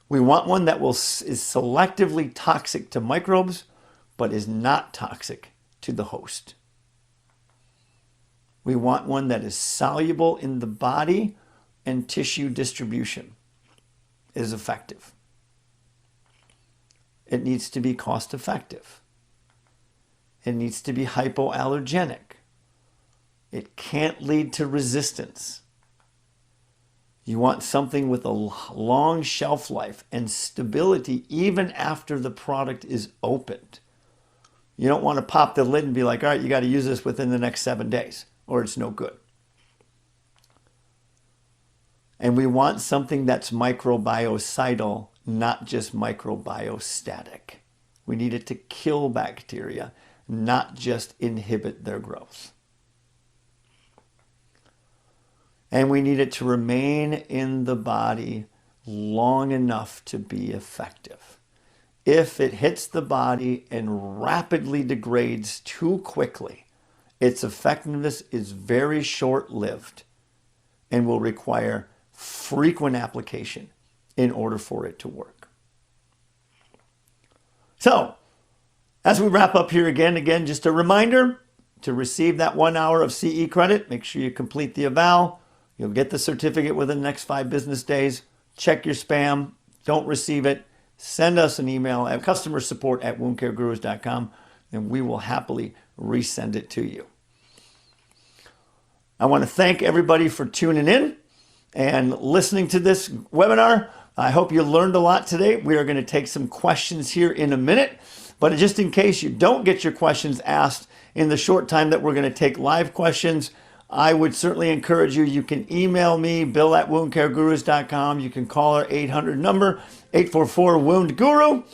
We want one that is selectively toxic to microbes, but is not toxic to the host. We want one that is soluble in the body and tissue distribution is effective. It needs to be cost effective. It needs to be hypoallergenic. It can't lead to resistance. You want something with a long shelf life and stability even after the product is opened. You don't want to pop the lid and be like, all right, you got to use this within the next 7 days or it's no good. And we want something that's microbiocidal, not just microbiostatic. We need it to kill bacteria, not just inhibit their growth. And we need it to remain in the body long enough to be effective. If it hits the body and rapidly degrades too quickly, its effectiveness is very short-lived and will require frequent application in order for it to work. So, as we wrap up here again, just a reminder to receive that 1 hour of CE credit. Make sure you complete the eval. You'll get the certificate within the next 5 business days. Check your spam. Don't receive it. Send us an email at customersupport@woundcaregurus.com and we will happily resend it to you. I want to thank everybody for tuning in and listening to this webinar. I hope you learned a lot today. We are going to take some questions here in a minute, but just in case you don't get your questions asked in the short time that we're going to take live questions, I would certainly encourage you. You can email me, bill@woundcaregurus.com. You can call our 800 number, 844-WOUND-GURU,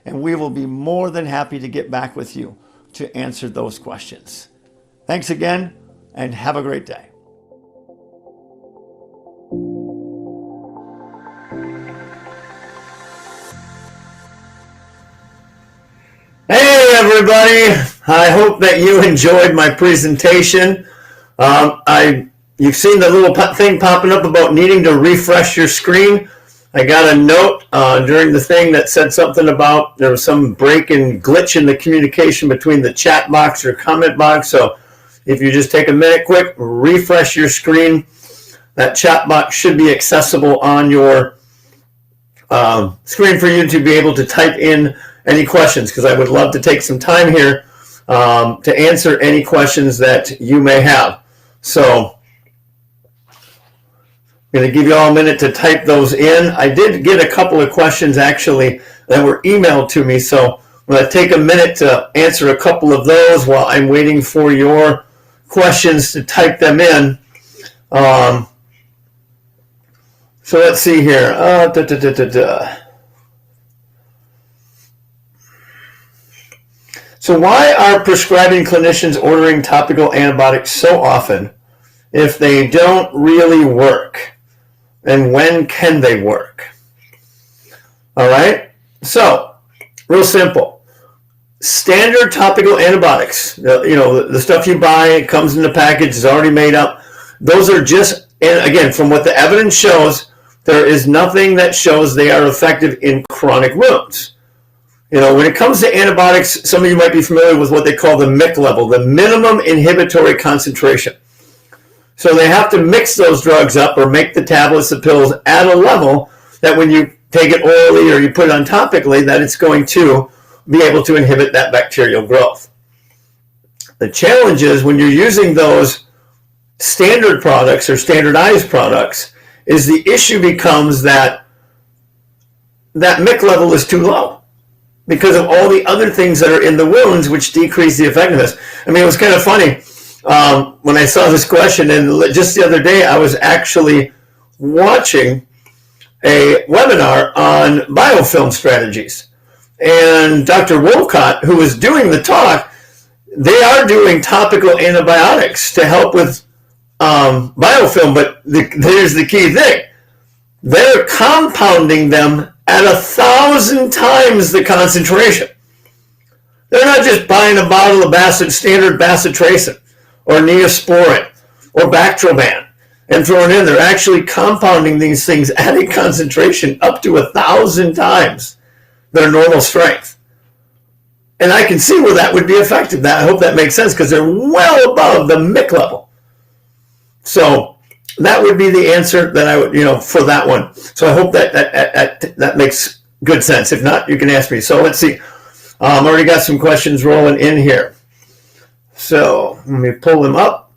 and we will be more than happy to get back with you to answer those questions. Thanks again, and have a great day. Hey, everybody. I hope that you enjoyed my presentation. You've seen the little thing popping up about needing to refresh your screen. I got a note during the thing that said something about there was some break and glitch in the communication between the chat box or comment box. So if you just take a minute quick, refresh your screen. That chat box should be accessible on your screen for you to be able to type in any questions, because I would love to take some time here to answer any questions that you may have. So I'm going to give you all a minute to type those in. I did get a couple of questions actually that were emailed to me, so I'm going to take a minute to answer a couple of those while I'm waiting for your questions to type them in. So let's see here. So why are prescribing clinicians ordering topical antibiotics so often if they don't really work? And when can they work? All right. So, real simple. Standard topical antibiotics, the stuff you buy, it comes in the package, it's already made up. Those are just, and again, from what the evidence shows, there is nothing that shows they are effective in chronic wounds. When it comes to antibiotics, some of you might be familiar with what they call the MIC level, the minimum inhibitory concentration. So they have to mix those drugs up or make the tablets, the pills at a level that when you take it orally or you put it on topically, that it's going to be able to inhibit that bacterial growth. The challenge is when you're using those standard products or standardized products is the issue becomes that MIC level is too low because of all the other things that are in the wounds which decrease the effectiveness. I mean, it was kind of funny. When I saw this question, and just the other day, I was actually watching a webinar on biofilm strategies. And Dr. Wolcott, who was doing the talk, they are doing topical antibiotics to help with biofilm, but here's the key thing. They're compounding them at 1,000 times the concentration. They're not just buying a bottle of standard bacitracin or neosporin or Bactroban and throwing in. They're actually compounding these things at a concentration up to 1,000 times their normal strength. And I can see where that would be effective. I hope that makes sense because they're well above the MIC level. So that would be the answer that I would, for that one. So I hope that makes good sense. If not, you can ask me. So let's see. Already got some questions rolling in here. So let me pull them up.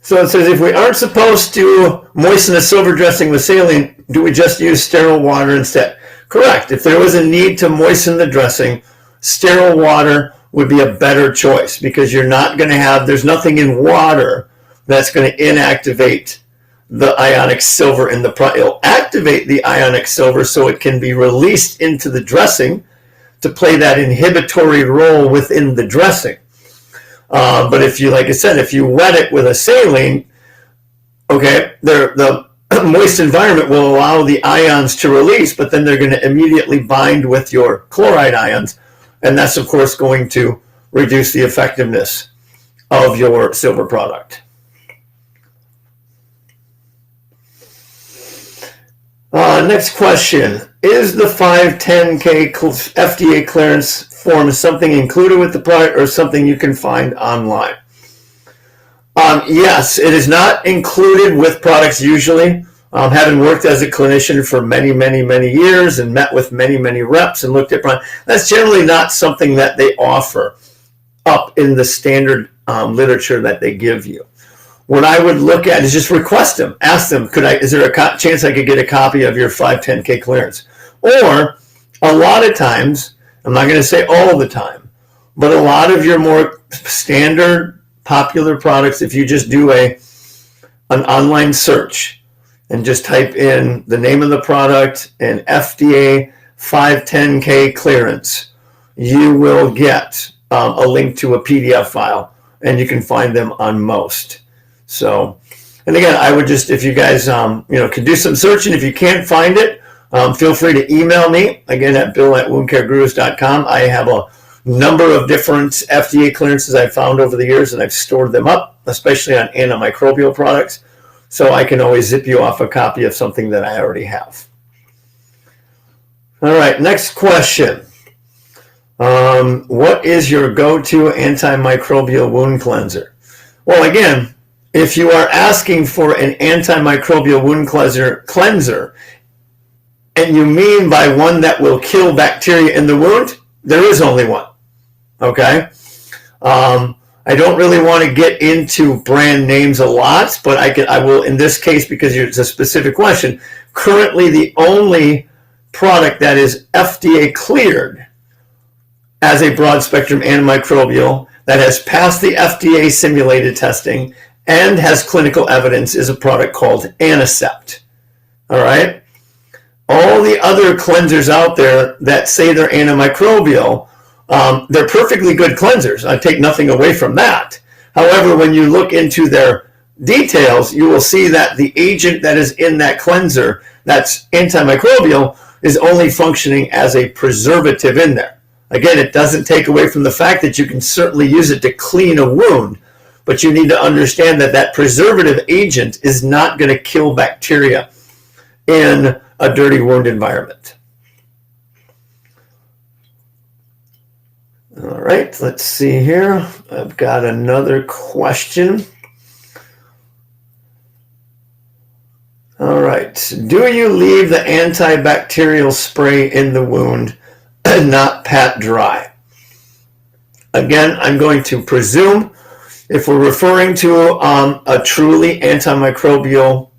So it says, if we aren't supposed to moisten a silver dressing with saline, do we just use sterile water instead? Correct. If there was a need to moisten the dressing, sterile water would be a better choice because you're not going to there's nothing in water that's going to inactivate the ionic silver in the product. It'll activate the ionic silver so it can be released into the dressing to play that inhibitory role within the dressing. But if you, like I said, if you wet it with a saline, okay, the moist environment will allow the ions to release, but then they're going to immediately bind with your chloride ions, and that's, of course, going to reduce the effectiveness of your silver product. Next question. Is the 510K FDA clearance form something included with the product or something you can find online? Yes, it is not included with products usually. Having worked as a clinician for many, many, many years and met with many, many reps and looked at products, that's generally not something that they offer up in the standard literature that they give you. What I would look at is just request them. Ask them, is there a chance I could get a copy of your 510K clearance? Or a lot of times, I'm not going to say all the time, but a lot of your more standard popular products, if you just do an online search and just type in the name of the product and FDA 510K clearance, you will get a link to a PDF file, and you can find them on most. So, and again, I would just, if you guys, can do some searching. If you can't find it, feel free to email me, again, at bill@woundcaregurus.com. I have a number of different FDA clearances I've found over the years, and I've stored them up, especially on antimicrobial products. So I can always zip you off a copy of something that I already have. All right, next question. What is your go-to antimicrobial wound cleanser? Well, again, if you are asking for an antimicrobial wound cleanser, and you mean by one that will kill bacteria in the wound, there is only one. Okay? I don't really want to get into brand names a lot, but I will in this case, because it's a specific question. Currently, the only product that is FDA cleared as a broad spectrum antimicrobial that has passed the FDA simulated testing and has clinical evidence is a product called Anicept. All right? All the other cleansers out there that say they're antimicrobial, they're perfectly good cleansers. I take nothing away from that. However, when you look into their details, you will see that the agent that is in that cleanser that's antimicrobial is only functioning as a preservative in there. Again, it doesn't take away from the fact that you can certainly use it to clean a wound, but you need to understand that that preservative agent is not going to kill bacteria in a dirty wound environment. All right, let's see here. I've got another question. All right, do you leave the antibacterial spray in the wound and not pat dry? Again, I'm going to presume if we're referring to a truly antimicrobial,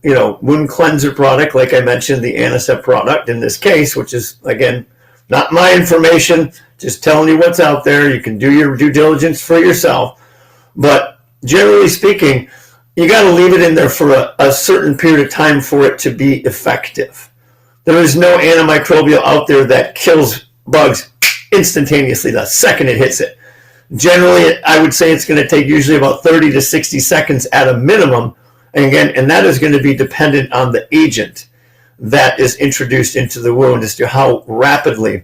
wound cleanser product, like I mentioned, the Anicept product in this case, which is, again, not my information, just telling you what's out there. You can do your due diligence for yourself. But generally speaking, you got to leave it in there for a certain period of time for it to be effective. There is no antimicrobial out there that kills bugs instantaneously the second it hits it. Generally, I would say it's going to take usually about 30 to 60 seconds at a minimum, And again, and that is going to be dependent on the agent that is introduced into the wound as to how rapidly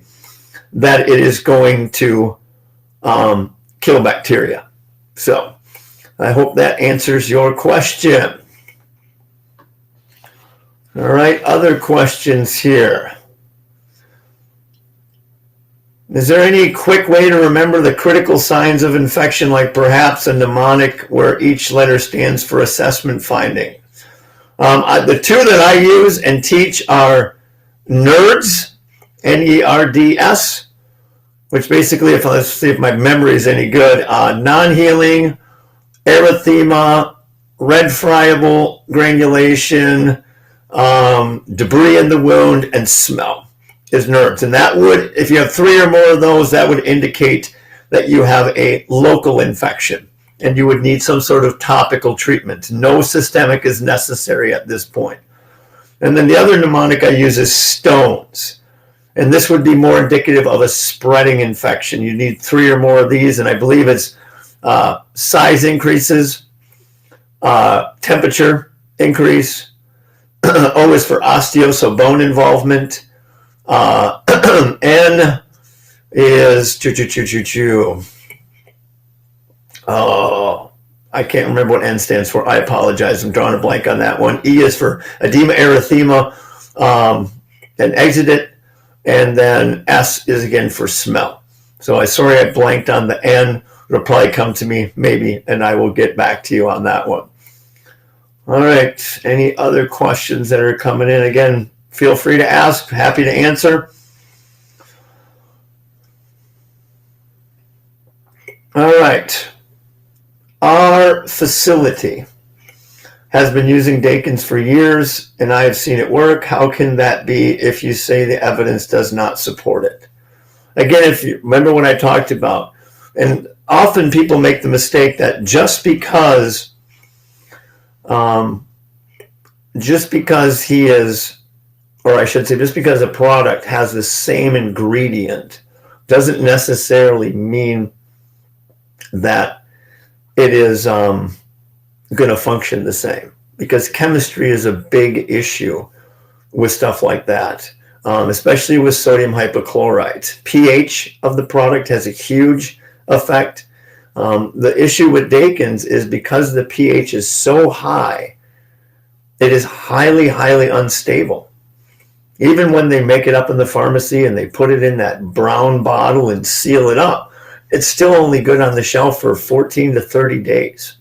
that it is going to kill bacteria. So I hope that answers your question. All right, other questions here. Is there any quick way to remember the critical signs of infection, like perhaps a mnemonic where each letter stands for assessment finding? The two that I use and teach are NERDS, N-E-R-D-S, which basically, let's see if my memory is any good, non-healing, erythema, red friable granulation, debris in the wound, and smell is NERDS. And that would, if you have 3 or more of those, that would indicate that you have a local infection and you would need some sort of topical treatment. No systemic is necessary at this point. And then the other mnemonic I use is STONES. And this would be more indicative of a spreading infection. You need 3 or more of these, and I believe it's size increases, temperature increase, O is for osteo, so bone involvement, N is oh, I can't remember what N stands for. I apologize. I'm drawing a blank on that one. E is for edema, erythema, and exudate. And then S is again for smell. So sorry I blanked on the N. It'll probably come to me maybe, and I will get back to you on that one. All right. Any other questions that are coming in? Again, feel free to ask. Happy to answer. All right. Our facility has been using Dakins for years, and I have seen it work. How can that be if you say the evidence does not support it? Again, if you remember what I talked about, and often people make the mistake that just because he is, or I should say, just because a product has the same ingredient doesn't necessarily mean that it is going to function the same, because chemistry is a big issue with stuff like that, especially with sodium hypochlorite. pH of the product has a huge effect. The issue with Dakins is because the pH is so high, it is highly, highly unstable. Even when they make it up in the pharmacy and they put it in that brown bottle and seal it up, it's still only good on the shelf for 14 to 30 days.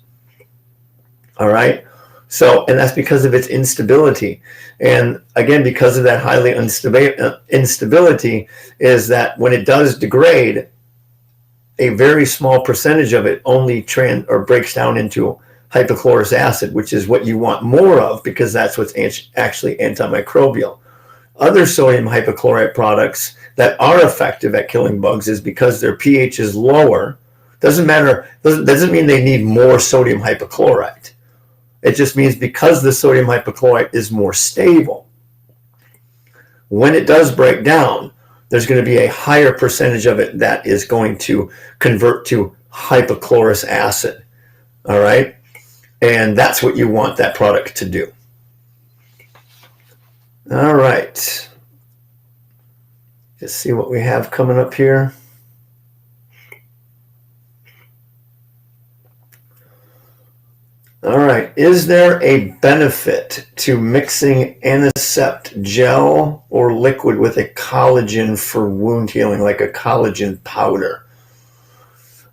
All right. So, and that's because of its instability. And again, because of that highly instability, is that when it does degrade, a very small percentage of it only breaks down into hypochlorous acid, which is what you want more of, because that's what's actually antimicrobial. Other sodium hypochlorite products that are effective at killing bugs is because their pH is lower. Doesn't mean they need more sodium hypochlorite. It just means because the sodium hypochlorite is more stable, when it does break down, there's going to be a higher percentage of it that is going to convert to hypochlorous acid. All right? And that's what you want that product to do. All right. Just see what we have coming up here. All right. Is there a benefit to mixing Anisept gel or liquid with a collagen for wound healing, like a collagen powder?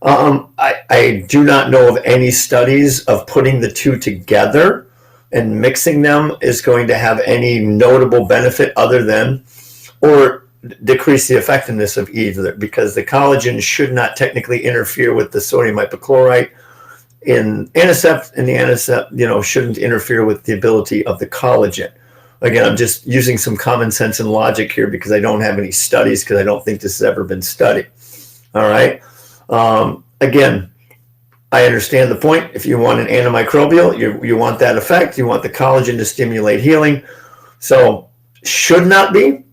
I do not know of any studies of putting the two together and mixing them is going to have any notable benefit other than, or decrease the effectiveness of either, because the collagen should not technically interfere with the sodium hypochlorite in Anisept, and the Anisept, shouldn't interfere with the ability of the collagen. Again, I'm just using some common sense and logic here because I don't have any studies, because I don't think this has ever been studied. All right. Again, I understand the point. If you want an antimicrobial, you want that effect. You want the collagen to stimulate healing. So should not be,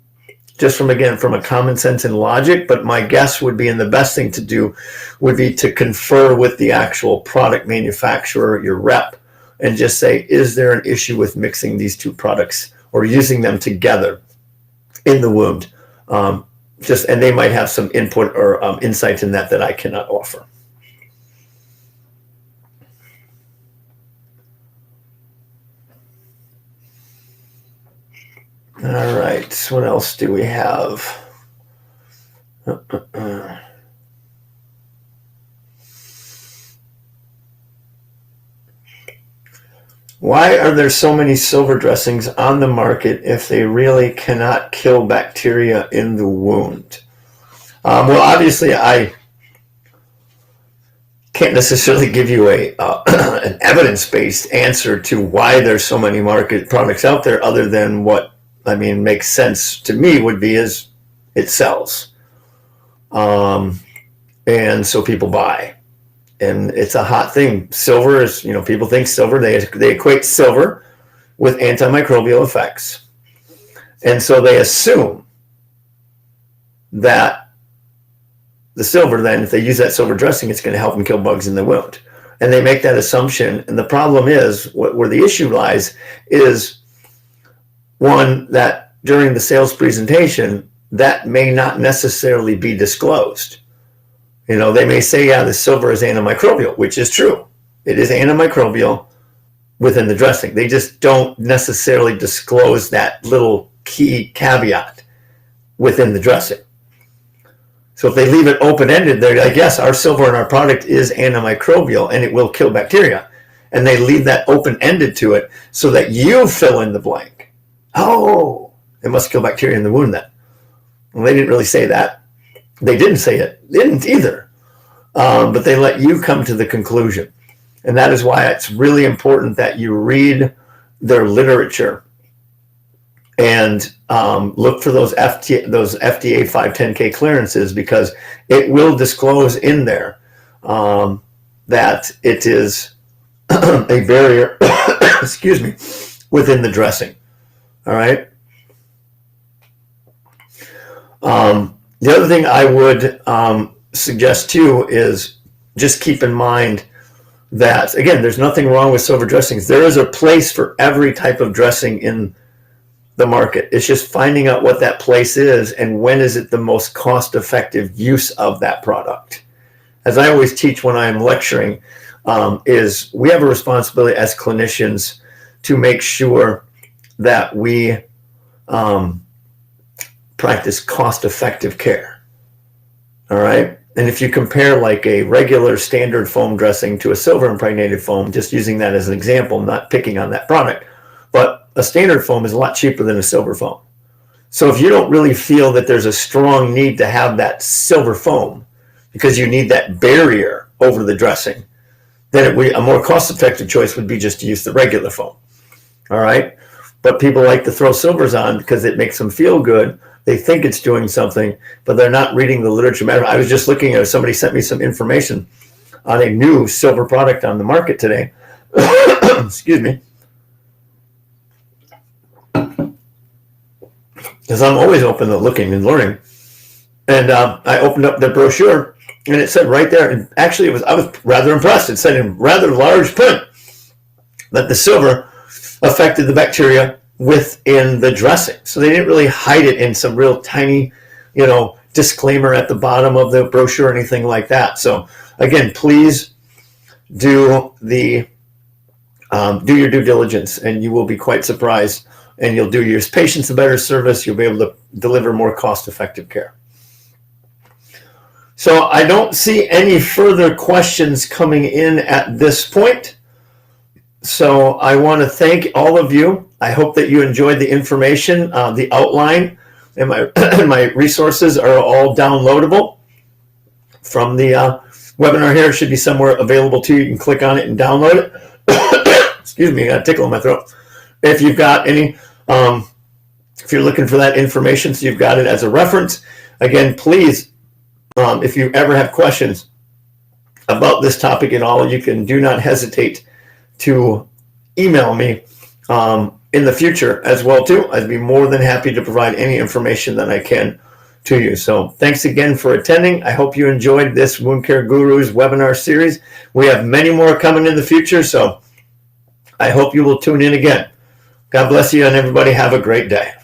just from a common sense and logic, but my guess would be, and the best thing to do would be to confer with the actual product manufacturer, your rep, and just say, is there an issue with mixing these two products or using them together in the wound? And they might have some input or insight in that I cannot offer. All right, what else do we have? Why are there so many silver dressings on the market if they really cannot kill bacteria in the wound? Well, obviously, I can't necessarily give you an evidence-based answer to why there's so many market products out there, other than what makes sense to me would be is it sells, and so people buy. And it's a hot thing. Silver is, people think silver, they equate silver with antimicrobial effects. And so they assume that the silver, then, if they use that silver dressing, it's going to help them kill bugs in the wound. And they make that assumption. And the problem is, where the issue lies is, one, that during the sales presentation, that may not necessarily be disclosed. They may say, yeah, the silver is antimicrobial, which is true. It is antimicrobial within the dressing. They just don't necessarily disclose that little key caveat within the dressing. So if they leave it open-ended, they're like, yes, our silver in our product is antimicrobial and it will kill bacteria. And they leave that open-ended to it so that you fill in the blank. Oh, it must kill bacteria in the wound then. Well, they didn't really say that. They didn't say it. They didn't either. But they let you come to the conclusion. And that is why it's really important that you read their literature and look for those FDA 510K clearances, because it will disclose in there that it is a barrier, excuse me, within the dressing. All right. The other thing I would suggest too is just keep in mind that, again, there's nothing wrong with silver dressings. There is a place for every type of dressing in the market. It's just finding out what that place is and when is it the most cost-effective use of that product. As I always teach when I'm lecturing, is we have a responsibility as clinicians to make sure that we practice cost-effective care. All right? And if you compare like a regular standard foam dressing to a silver impregnated foam, just using that as an example, not picking on that product, but a standard foam is a lot cheaper than a silver foam. So if you don't really feel that there's a strong need to have that silver foam because you need that barrier over the dressing, then a more cost-effective choice would be just to use the regular foam. All right? But people like to throw silvers on because it makes them feel good. They think it's doing something, but they're not reading the literature. I was just looking at, somebody sent me some information on a new silver product on the market today. Excuse me. Because I'm always open to looking and learning. And I opened up the brochure, and it said right there, and actually I was rather impressed. It said in rather large print that the silver affected the bacteria within the dressing. So they didn't really hide it in some real tiny, disclaimer at the bottom of the brochure or anything like that. So again, please do your due diligence, and you will be quite surprised, and you'll do your patients a better service. You'll be able to deliver more cost-effective care. So I don't see any further questions coming in at this point. So I want to thank all of you. I hope that you enjoyed the information. The outline and my resources are all downloadable from the webinar here. It should be somewhere available to you. You can click on it and download it. Excuse me, I got a tickle in my throat. If you've got any, if you're looking for that information, so you've got it as a reference. Again, please, if you ever have questions about this topic at all, you can do not hesitate to email me in the future as well too. I'd be more than happy to provide any information that I can to you. So thanks again for attending. I hope you enjoyed this Wound Care Gurus webinar series. We have many more coming in the future, so I hope you will tune in again. God bless you, and everybody have a great day.